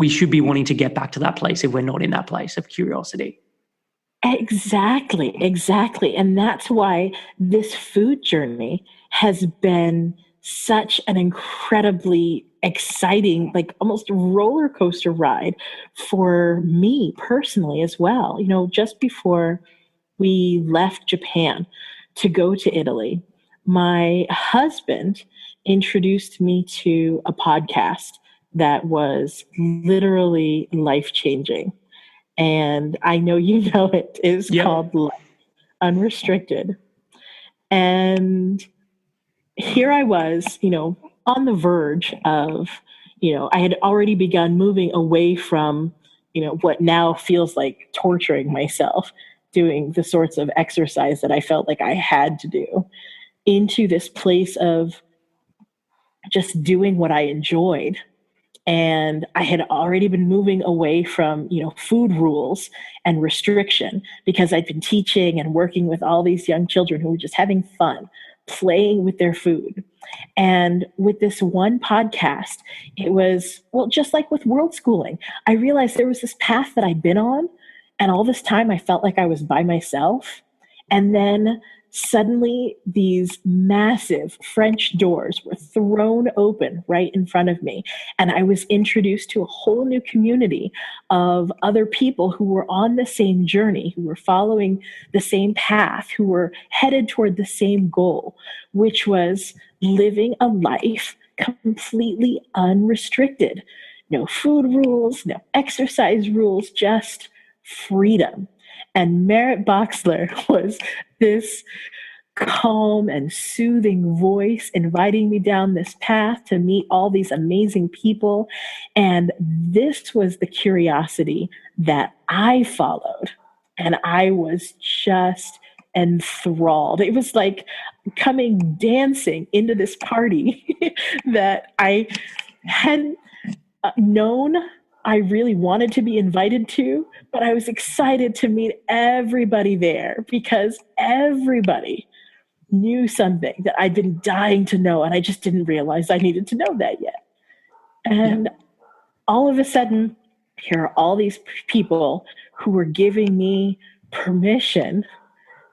should be wanting to get back to that place if we're not in that place of curiosity.
Exactly. And that's why this food journey has been such an incredibly exciting, like almost roller coaster ride for me personally as well. Just before we left Japan to go to Italy, my husband introduced me to a podcast that was literally life-changing. And I know you know it is called Life Unrestricted. And here I was, on the verge of, I had already begun moving away from, what now feels like torturing myself doing the sorts of exercise that I felt like I had to do, into this place of just doing what I enjoyed. And I had already been moving away from, food rules and restriction, because I'd been teaching and working with all these young children who were just having fun, playing with their food. And with this one podcast, it was, well, just like with Worldschooling, I realized there was this path that I'd been on, and all this time I felt like I was by myself. And then suddenly these massive French doors were thrown open right in front of me. And I was introduced to a whole new community of other people who were on the same journey, who were following the same path, who were headed toward the same goal, which was living a life completely unrestricted. No food rules, no exercise rules, just freedom. And Meret Boxler was this calm and soothing voice inviting me down this path to meet all these amazing people. And this was the curiosity that I followed. And I was just enthralled. It was like coming dancing into this party that I hadn't known I really wanted to be invited to, but I was excited to meet everybody there, because everybody knew something that I'd been dying to know, and I just didn't realize I needed to know that yet. And all of a sudden, here are all these people who were giving me permission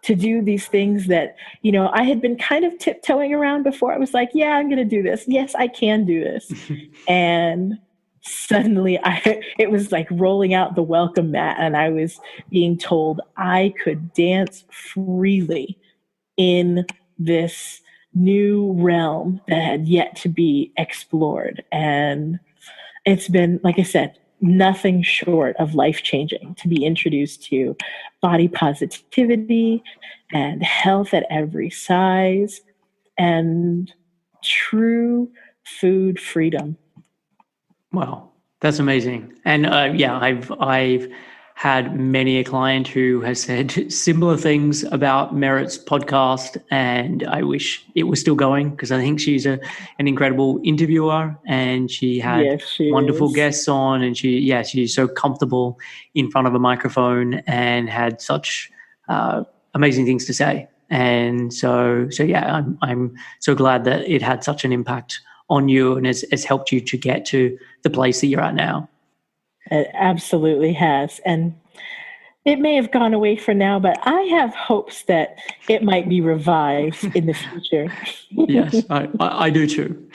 to do these things that, I had been kind of tiptoeing around before. I was like, yeah, I'm going to do this. Yes, I can do this. And suddenly it was like rolling out the welcome mat, and I was being told I could dance freely in this new realm that had yet to be explored. And it's been, like I said, nothing short of life-changing to be introduced to body positivity and health at every size and true food freedom.
Wow, that's amazing. And I've had many a client who has said similar things about Meret's podcast, and I wish it was still going, because I think she's an incredible interviewer, and she had wonderful guests on, and she's so comfortable in front of a microphone and had such amazing things to say. And so I'm so glad that it had such an impact on you and has helped you to get to the place that you're at now.
It absolutely has. And it may have gone away for now, but I have hopes that it might be revived in the future.
Yes, I do too.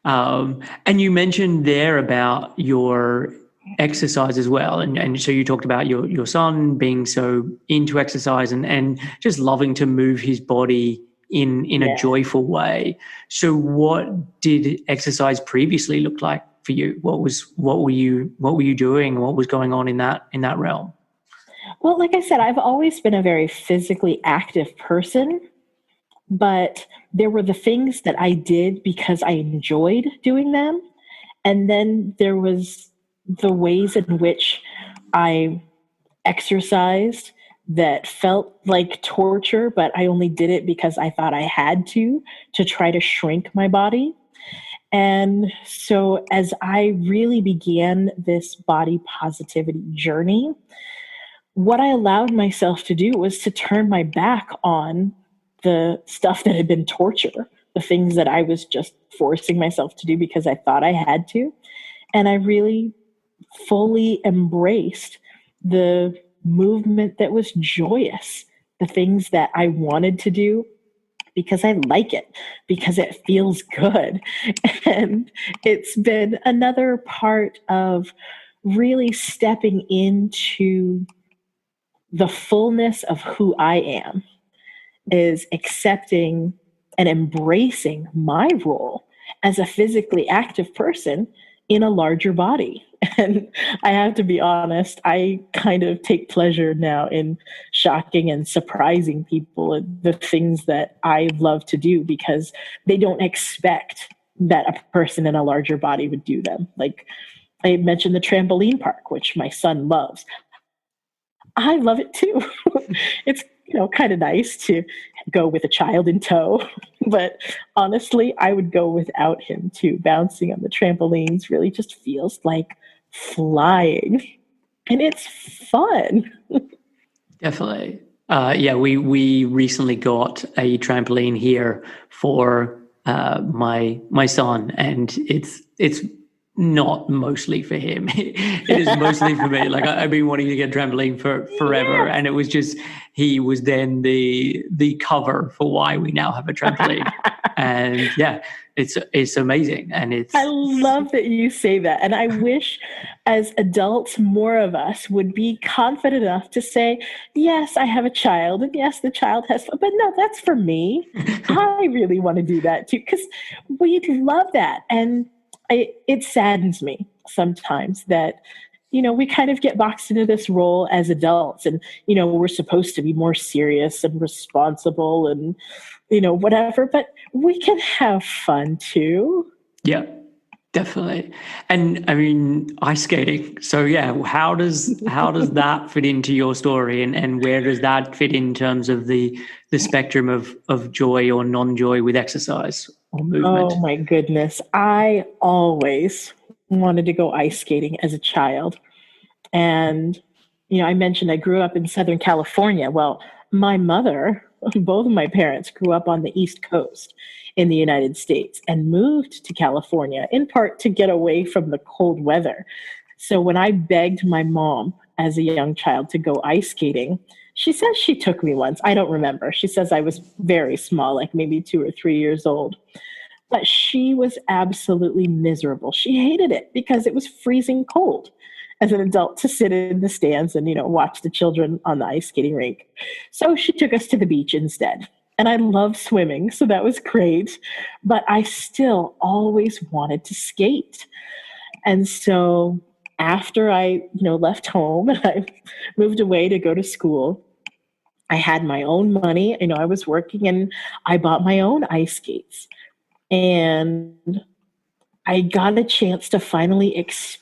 And you mentioned there about your exercise as well. And so you talked about your son being so into exercise and just loving to move his body in a joyful way. So what did exercise previously look like for you? What were you doing? What was going on in that realm?
Well, like I said, I've always been a very physically active person, but there were the things that I did because I enjoyed doing them. And then there was the ways in which I exercised that felt like torture, but I only did it because I thought I had to try to shrink my body. And so as I really began this body positivity journey, what I allowed myself to do was to turn my back on the stuff that had been torture, the things that I was just forcing myself to do because I thought I had to. And I really fully embraced the movement that was joyous, the things that I wanted to do because I like it, because it feels good. And it's been another part of really stepping into the fullness of who I am, is accepting and embracing my role as a physically active person in a larger body. And I have to be honest, I kind of take pleasure now in shocking and surprising people at the things that I love to do, because they don't expect that a person in a larger body would do them. Like I mentioned the trampoline park, which my son loves. I love it too. It's, kind of nice to go with a child in tow, but honestly, I would go without him too. Bouncing on the trampolines really just feels like flying, and it's fun.
Definitely. Yeah, we recently got a trampoline here for my son, and it's not mostly for him. It is mostly for me. Like I've been wanting to get a trampoline for forever,
Yes.
and it was just he was then the cover for why we now have a trampoline. And yeah, it's amazing, and
I love that you say that. And I wish as adults, more of us would be confident enough to say, yes, I have a child. And yes, the child has, but no, that's for me. I really want to do that too, because we'd love that. And it saddens me sometimes that, we kind of get boxed into this role as adults, and, we're supposed to be more serious and responsible and, whatever, but we can have fun too.
Yeah, definitely. And I mean, ice skating. So yeah, how does that fit into your story, and where does that fit in terms of the spectrum of joy or non-joy with exercise or movement?
Oh my goodness. I always wanted to go ice skating as a child. And, I mentioned I grew up in Southern California. Well, my mother, both of my parents grew up on the East Coast in the United States and moved to California in part to get away from the cold weather. So when I begged my mom as a young child to go ice skating, she says she took me once. I don't remember. She says I was very small, like maybe 2 or 3 years old. But she was absolutely miserable. She hated it because it was freezing cold as an adult to sit in the stands and, watch the children on the ice skating rink. So she took us to the beach instead. And I love swimming, so that was great. But I still always wanted to skate. And so after I, left home and I moved away to go to school, I had my own money. I was working and I bought my own ice skates. And I got a chance to finally experience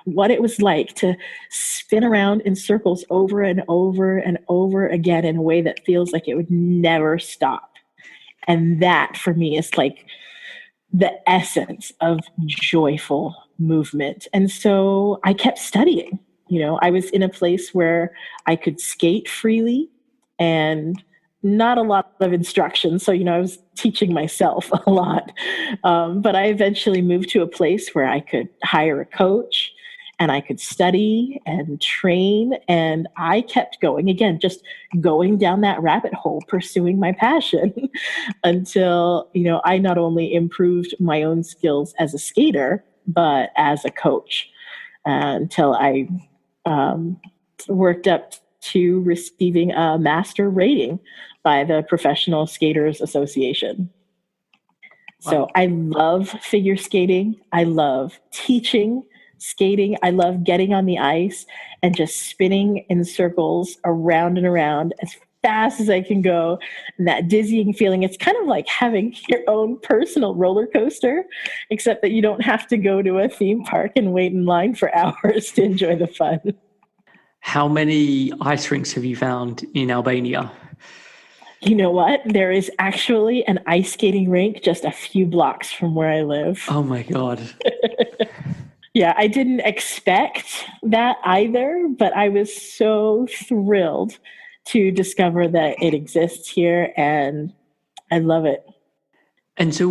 what it was like to spin around in circles over and over and over again in a way that feels like it would never stop. And that for me is like the essence of joyful movement. And so I kept studying. I was in a place where I could skate freely and not a lot of instruction. So, I was teaching myself a lot. But I eventually moved to a place where I could hire a coach and I could study and train. And I kept going, again, just going down that rabbit hole, pursuing my passion until, I not only improved my own skills as a skater, but as a coach until I worked up to receiving a master rating by the Professional Skaters Association. Wow. So I love figure skating. I love teaching skating. I love getting on the ice and just spinning in circles around and around as fast as I can go. And that dizzying feeling, it's kind of like having your own personal roller coaster, except that you don't have to go to a theme park and wait in line for hours to enjoy the fun.
How many ice rinks have you found in Albania?
You know what? There is actually an ice skating rink just a few blocks from where I live.
Oh my God.
Yeah, I didn't expect that either, but I was so thrilled to discover that it exists here, and I love it.
And so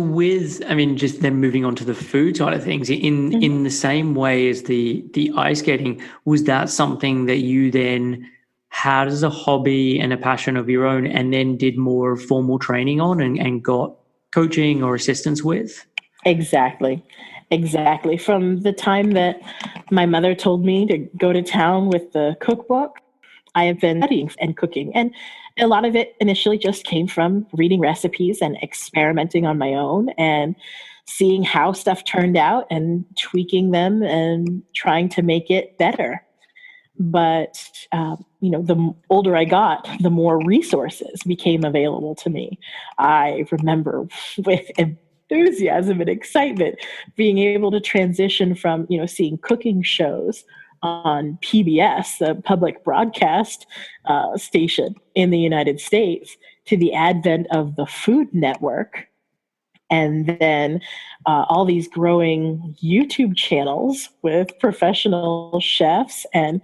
just then moving on to the food side of things, in the same way as the ice skating, was that something that you then had as a hobby and a passion of your own and then did more formal training on and got coaching or assistance with?
Exactly. From the time that my mother told me to go to town with the cookbook, I have been studying and cooking. And a lot of it initially just came from reading recipes and experimenting on my own and seeing how stuff turned out and tweaking them and trying to make it better. But, the older I got, the more resources became available to me. I remember with enthusiasm and excitement being able to transition from, seeing cooking shows on PBS, the public broadcast station in the United States, to the advent of the Food Network, and then all these growing YouTube channels with professional chefs and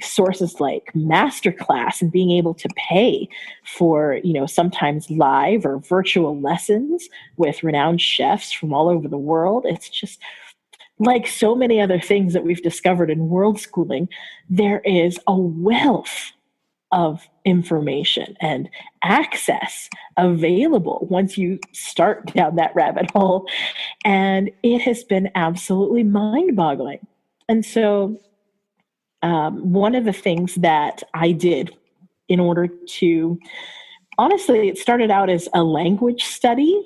sources like Masterclass, and being able to pay for, sometimes live or virtual lessons with renowned chefs from all over the world. It's just like so many other things that we've discovered in Worldschooling. There is a wealth of information and access available once you start down that rabbit hole. And it has been absolutely mind-boggling. And so one of the things that I did in order to, honestly, it started out as a language study,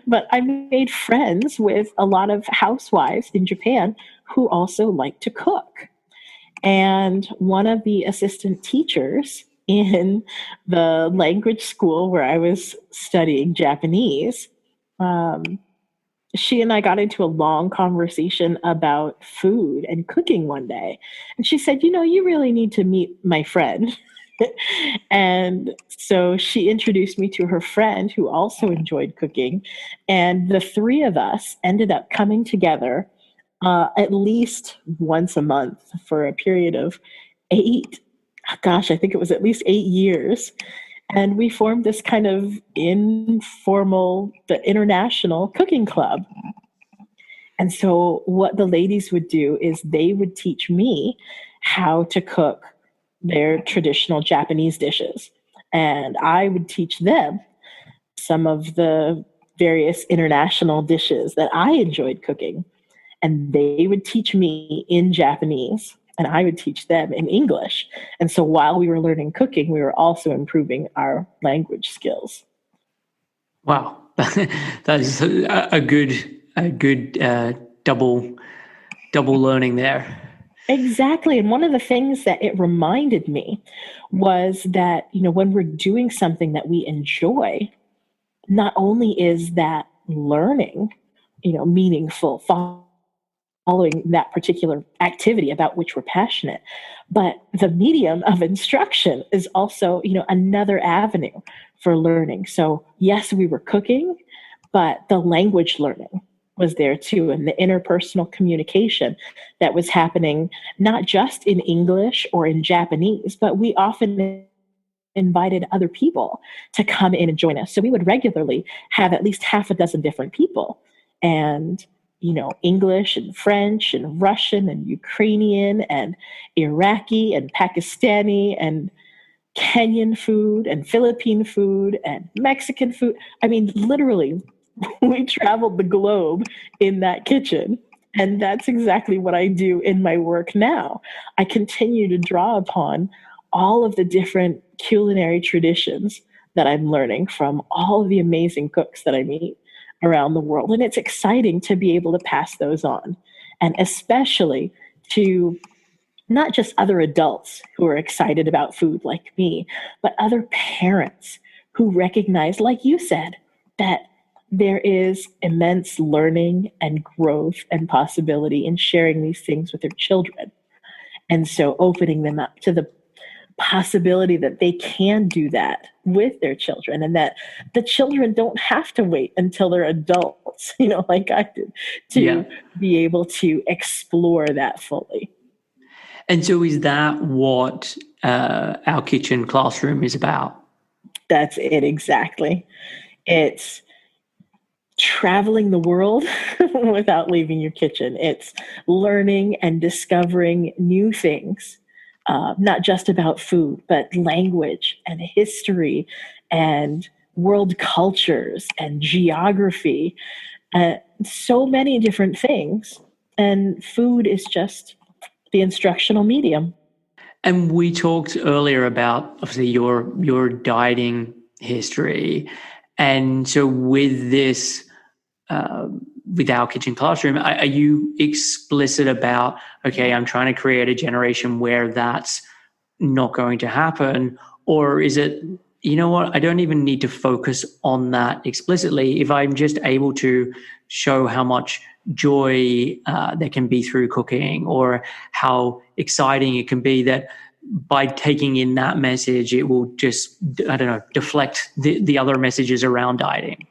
but I made friends with a lot of housewives in Japan who also like to cook. And one of the assistant teachers in the language school where I was studying Japanese, she and I got into a long conversation about food and cooking one day. And she said, you really need to meet my friend. And so she introduced me to her friend who also enjoyed cooking. And the three of us ended up coming together at least once a month for a period of I think it was at least 8 years. And we formed this kind of informal, the international cooking club. And so what the ladies would do is they would teach me how to cook their traditional Japanese dishes. And I would teach them some of the various international dishes that I enjoyed cooking. And they would teach me in Japanese, and I would teach them in English. And so while we were learning cooking, we were also improving our language skills.
Wow, that is a good double learning there.
Exactly. And one of the things that it reminded me was that, when we're doing something that we enjoy, not only is that learning, meaningful, following that particular activity about which we're passionate, but the medium of instruction is also, another avenue for learning. So yes, we were cooking, but the language learning was there too, and the interpersonal communication that was happening not just in English or in Japanese, but we often invited other people to come in and join us. So we would regularly have at least half a dozen different people, and English and French and Russian and Ukrainian and Iraqi and Pakistani and Kenyan food and Philippine food and Mexican food. I mean, literally, we traveled the globe in that kitchen. And that's exactly what I do in my work now. I continue to draw upon all of the different culinary traditions that I'm learning from all of the amazing cooks that I meet around the world. And it's exciting to be able to pass those on, and especially to not just other adults who are excited about food like me, but other parents who recognize, like you said, that there is immense learning and growth and possibility in sharing these things with their children. And so opening them up to the possibility that they can do that with their children, and that the children don't have to wait until they're adults, like I did, to be able to explore that fully.
And so is that what our kitchen classroom is about?
That's it, exactly. It's traveling the world without leaving your kitchen. It's learning and discovering new things. Not just about food, but language and history and world cultures and geography, so many different things. And food is just the instructional medium.
And we talked earlier about, obviously, your dieting history. And so with this, with our kitchen classroom, are you explicit about, okay, I'm trying to create a generation where that's not going to happen? Or is it you know what, I don't even need to focus on that explicitly. If I'm just able to show how much joy there can be through cooking, or how exciting it can be, that by taking in that message, it will just, I don't know, deflect the other messages around dieting.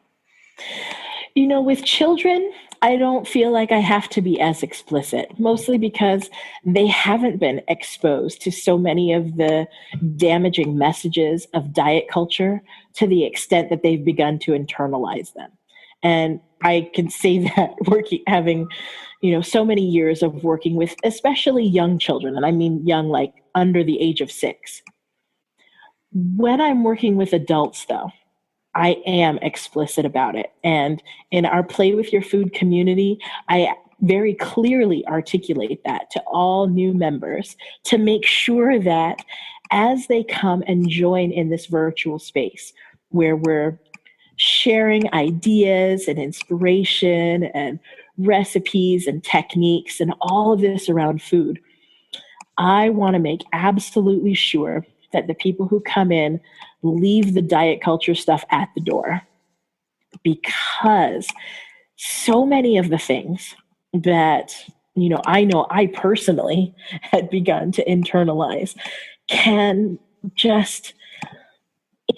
With children, I don't feel like I have to be as explicit, mostly because they haven't been exposed to so many of the damaging messages of diet culture to the extent that they've begun to internalize them. And I can say that having, so many years of working with especially young children, and I mean young, like under the age of 6. When I'm working with adults, though, I am explicit about it. And in our Play with Your Food community, I very clearly articulate that to all new members to make sure that as they come and join in this virtual space where we're sharing ideas and inspiration and recipes and techniques and all of this around food, I want to make absolutely sure that the people who come in leave the diet culture stuff at the door, because so many of the things that I know I personally had begun to internalize can just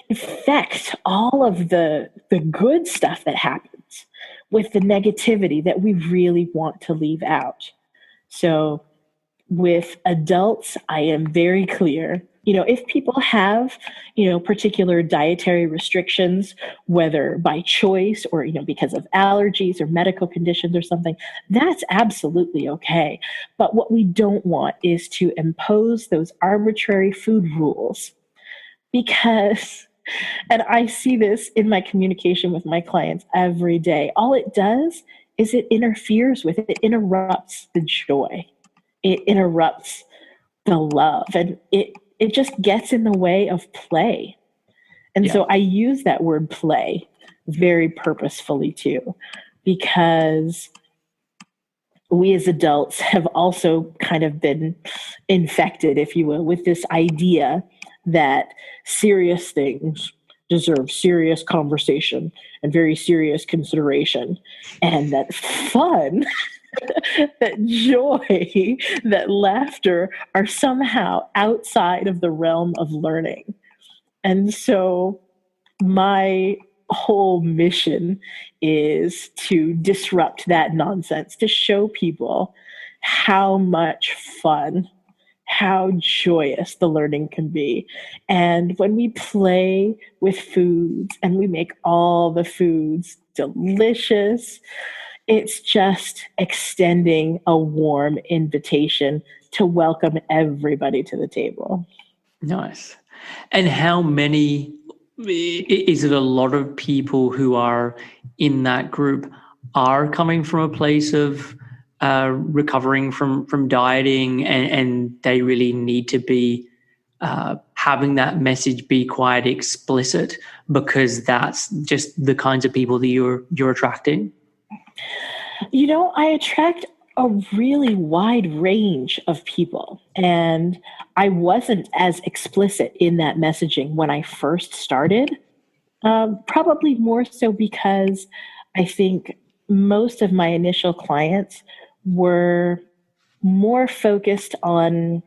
infect all of the good stuff that happens with the negativity that we really want to leave out. So with adults, I am very clear. If people have, particular dietary restrictions, whether by choice or, because of allergies or medical conditions or something, that's absolutely okay. But what we don't want is to impose those arbitrary food rules, because, and I see this in my communication with my clients every day, all it does is it interferes with it. It interrupts the joy. It interrupts the love, and it just gets in the way of play. And so I use that word play very purposefully too, because we as adults have also kind of been infected, if you will, with this idea that serious things deserve serious conversation and very serious consideration, and that fun that joy, that laughter are somehow outside of the realm of learning. And so my whole mission is to disrupt that nonsense, to show people how much fun, how joyous the learning can be. And when we play with foods and we make all the foods delicious, it's just extending a warm invitation to welcome everybody to the table.
Nice. And how many, is it a lot of people who are in that group are coming from a place of recovering from dieting, and they really need to be having that message be quite explicit, because that's just the kinds of people that you're attracting?
I attract a really wide range of people, and I wasn't as explicit in that messaging when I first started, probably more so because I think most of my initial clients were more focused on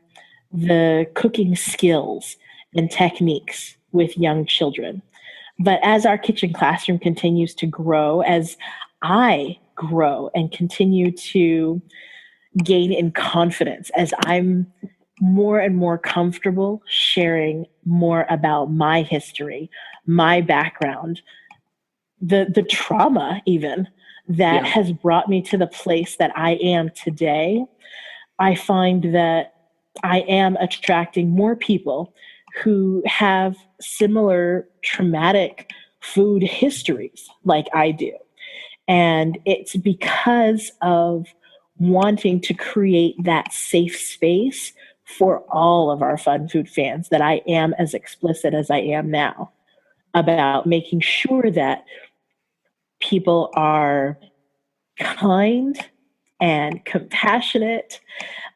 the cooking skills and techniques with young children. But as our kitchen classroom continues to grow, as I grow and continue to gain in confidence, as I'm more and more comfortable sharing more about my history, my background, the trauma even that has brought me to the place that I am today, I find that I am attracting more people who have similar traumatic food histories like I do. And it's because of wanting to create that safe space for all of our fun food fans that I am as explicit as I am now about making sure that people are kind and compassionate,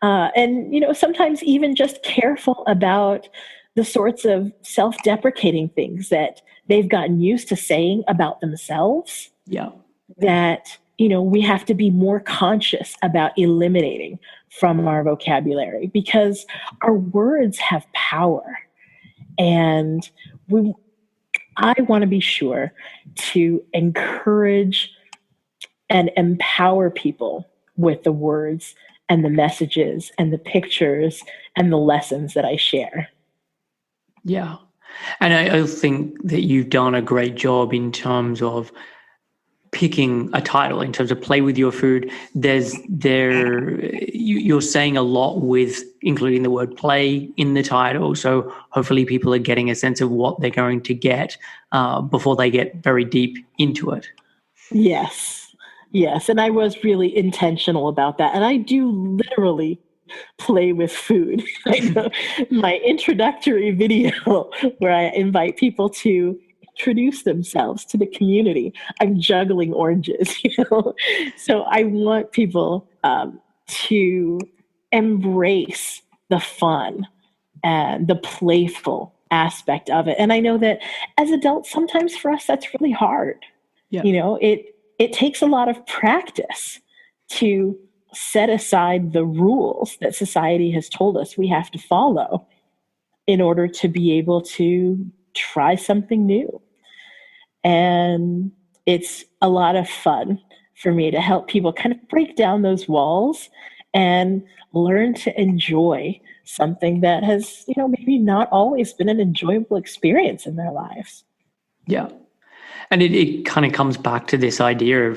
and sometimes even just careful about the sorts of self-deprecating things that they've gotten used to saying about themselves
Yeah.
that, we have to be more conscious about eliminating from our vocabulary, because our words have power. And I want to be sure to encourage and empower people with the words and the messages and the pictures and the lessons that I share.
Yeah. And I think that you've done a great job in terms of picking a title, in terms of play with your food. You're saying a lot with including the word play in the title. So hopefully people are getting a sense of what they're going to get before they get very deep into it.
Yes. And I was really intentional about that. And I do literally play with food. I know my introductory video where I invite people to introduce themselves to the community. I'm juggling oranges, So I want people to embrace the fun and the playful aspect of it. And I know that as adults, sometimes for us, that's really hard.
Yeah.
It takes a lot of practice to set aside the rules that society has told us we have to follow in order to be able to try something new. And it's a lot of fun for me to help people kind of break down those walls and learn to enjoy something that has, maybe not always been an enjoyable experience in their lives.
Yeah. And it kind of comes back to this idea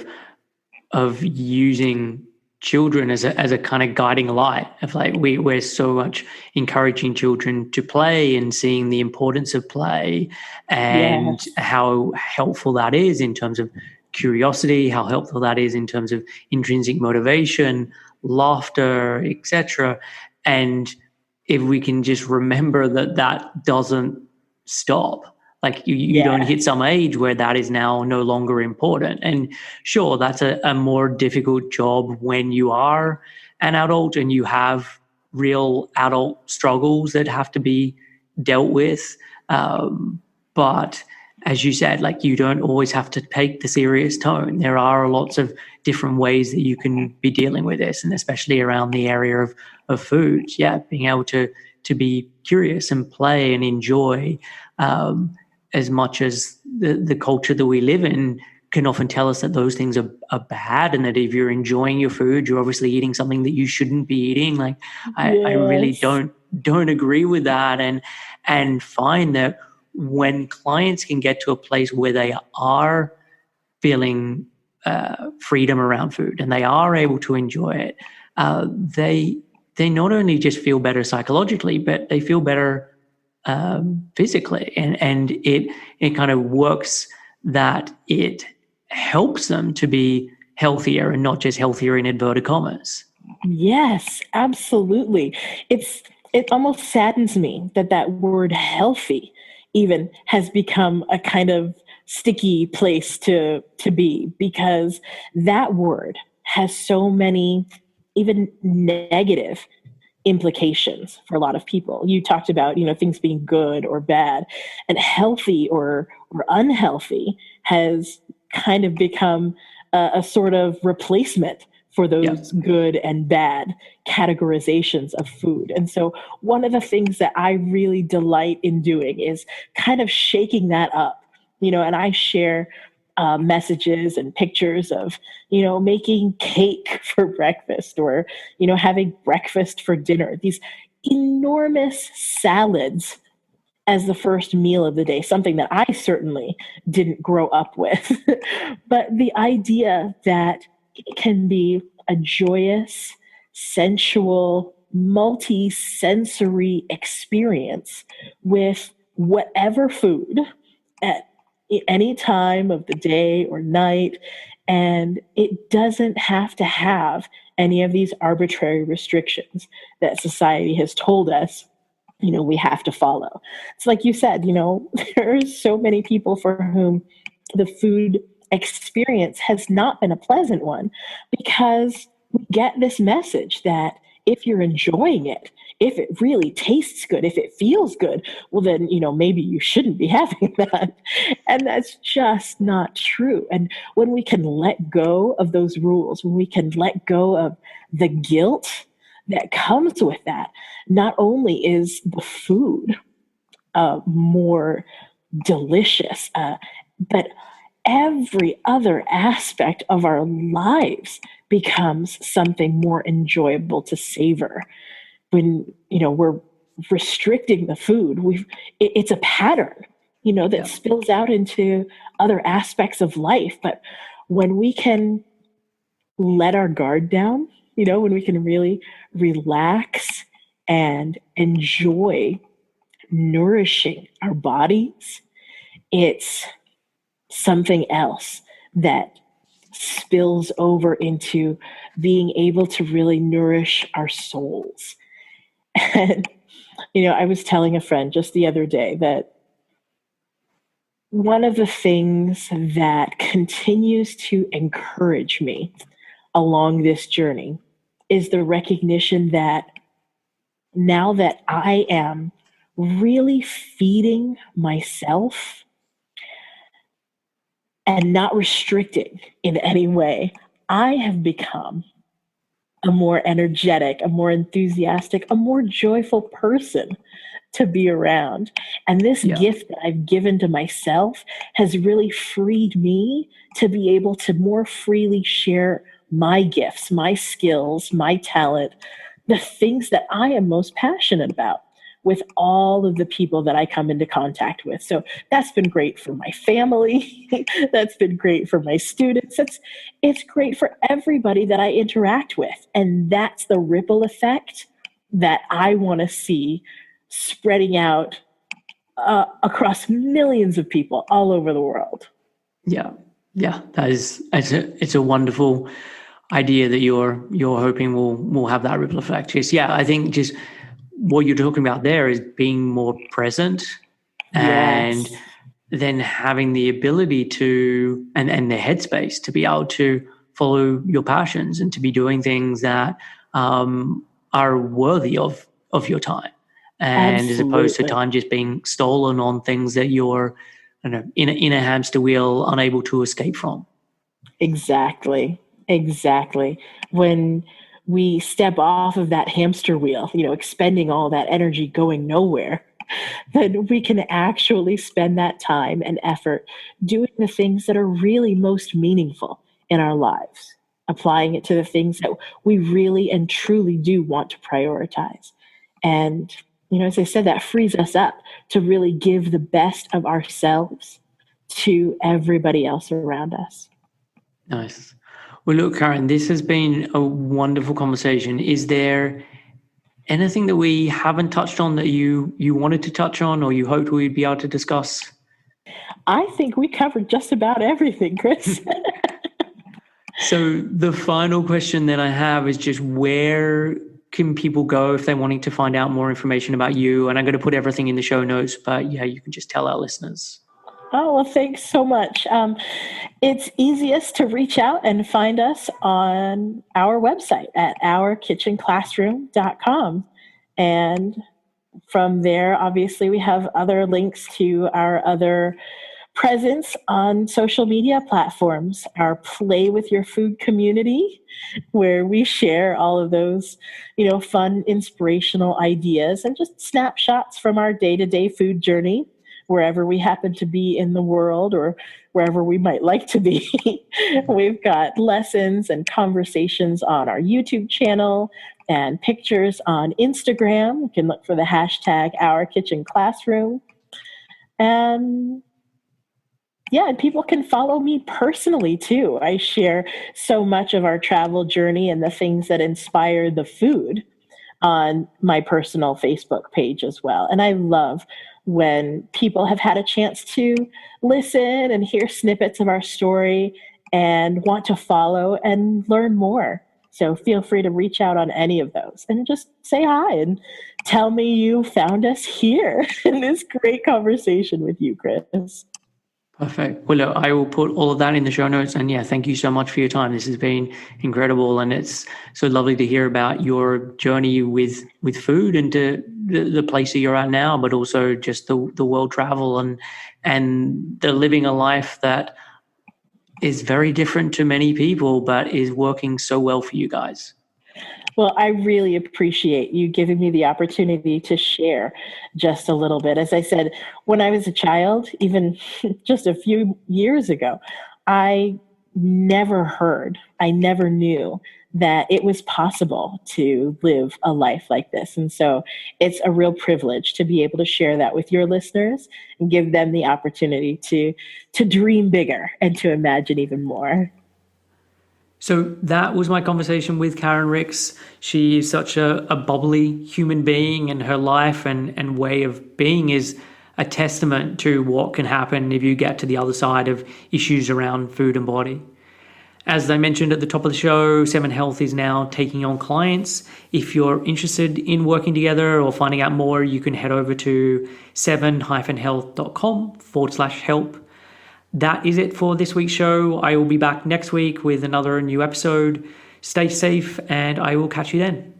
of using children as a kind of guiding light of like we're so much encouraging children to play and seeing the importance of play and how helpful that is in terms of curiosity, how helpful that is in terms of intrinsic motivation, laughter, etc. And if we can just remember that doesn't stop. Like you don't hit some age where that is now no longer important. And sure, that's a more difficult job when you are an adult and you have real adult struggles that have to be dealt with. But as you said, like you don't always have to take the serious tone. There are lots of different ways that you can be dealing with this, and especially around the area of food. Yeah, being able to be curious and play and enjoy as much as the culture that we live in can often tell us that those things are bad, and that if you're enjoying your food, you're obviously eating something that you shouldn't be eating. Like I really don't agree with that, and find that when clients can get to a place where they are feeling freedom around food and they are able to enjoy it, they not only just feel better psychologically, but they feel better physically, and it kind of works that it helps them to be healthier and not just healthier in inverted commas.
Yes, absolutely. It almost saddens me that word healthy even has become a kind of sticky place to be, because that word has so many even negative implications for a lot of people. You talked about, things being good or bad, and healthy or unhealthy has kind of become a sort of replacement for those good and bad categorizations of food. And so one of the things that I really delight in doing is kind of shaking that up, and I share messages and pictures of, making cake for breakfast, or, having breakfast for dinner, these enormous salads as the first meal of the day, something that I certainly didn't grow up with. But the idea that it can be a joyous, sensual, multi-sensory experience with whatever food at any time of the day or night. And it doesn't have to have any of these arbitrary restrictions that society has told us, we have to follow. It's like you said, there are so many people for whom the food experience has not been a pleasant one, because we get this message that if you're enjoying it, if it really tastes good, if it feels good, well, then, maybe you shouldn't be having that. And that's just not true. And when we can let go of those rules, when we can let go of the guilt that comes with that, not only is the food more delicious, but every other aspect of our lives becomes something more enjoyable to savor. When we're restricting the food, it's a pattern that spills out into other aspects of life. But when we can let our guard down, when we can really relax and enjoy nourishing our bodies, it's something else that spills over into being able to really nourish our souls. And, I was telling a friend just the other day that one of the things that continues to encourage me along this journey is the recognition that now that I am really feeding myself and not restricting in any way, I have become a more energetic, a more enthusiastic, a more joyful person to be around. And this gift that I've given to myself has really freed me to be able to more freely share my gifts, my skills, my talent, the things that I am most passionate about with all of the people that I come into contact with. So that's been great for my family. That's been great for my students. It's great for everybody that I interact with. And that's the ripple effect that I want to see spreading out across millions of people all over the world.
Yeah. It's a wonderful idea that you're hoping will have that ripple effect. I think just what you're talking about there is being more present and then having the ability to, and the headspace to be able to follow your passions and to be doing things that are worthy of your time. And Absolutely. As opposed to time just being stolen on things that you're in a hamster wheel, unable to escape from.
Exactly. When we step off of that hamster wheel, expending all that energy going nowhere, then we can actually spend that time and effort doing the things that are really most meaningful in our lives, applying it to the things that we really and truly do want to prioritize. And, as I said, that frees us up to really give the best of ourselves to everybody else around us.
Nice. Well, look, Karen, this has been a wonderful conversation. Is there anything that we haven't touched on that you wanted to touch on or you hoped we'd be able to discuss?
I think we covered just about everything, Chris.
So the final question that I have is just where can people go if they're wanting to find out more information about you? And I'm going to put everything in the show notes, but you can just tell our listeners.
Oh, well, thanks so much. It's easiest to reach out and find us on our website at ourkitchenclassroom.com. And from there, obviously, we have other links to our other presence on social media platforms, our Play With Your Food community, where we share all of those, fun, inspirational ideas and just snapshots from our day-to-day food journey, wherever we happen to be in the world or wherever we might like to be. We've got lessons and conversations on our YouTube channel and pictures on Instagram. You can look for the hashtag OurKitchenClassroom. And people can follow me personally too. I share so much of our travel journey and the things that inspire the food on my personal Facebook page as well. And I love when people have had a chance to listen and hear snippets of our story and want to follow and learn more. So feel free to reach out on any of those and just say hi and tell me you found us here in this great conversation with you, Chris.
Perfect. Well, look, I will put all of that in the show notes. And yeah, thank you so much for your time. This has been incredible. And it's so lovely to hear about your journey with food and to the place that you're at now, but also just the world travel and the living a life that is very different to many people, but is working so well for you guys.
Well, I really appreciate you giving me the opportunity to share just a little bit. As I said, when I was a child, even just a few years ago, I I never knew that it was possible to live a life like this. And so it's a real privilege to be able to share that with your listeners and give them the opportunity to dream bigger and to imagine even more.
So that was my conversation with Karen Ricks. She is such a bubbly human being, and her life and way of being is a testament to what can happen if you get to the other side of issues around food and body. As I mentioned at the top of the show, 7 Health is now taking on clients. If you're interested in working together or finding out more, you can head over to 7-health.com/help. That is it for this week's show. I will be back next week with another new episode. Stay safe, and I will catch you then.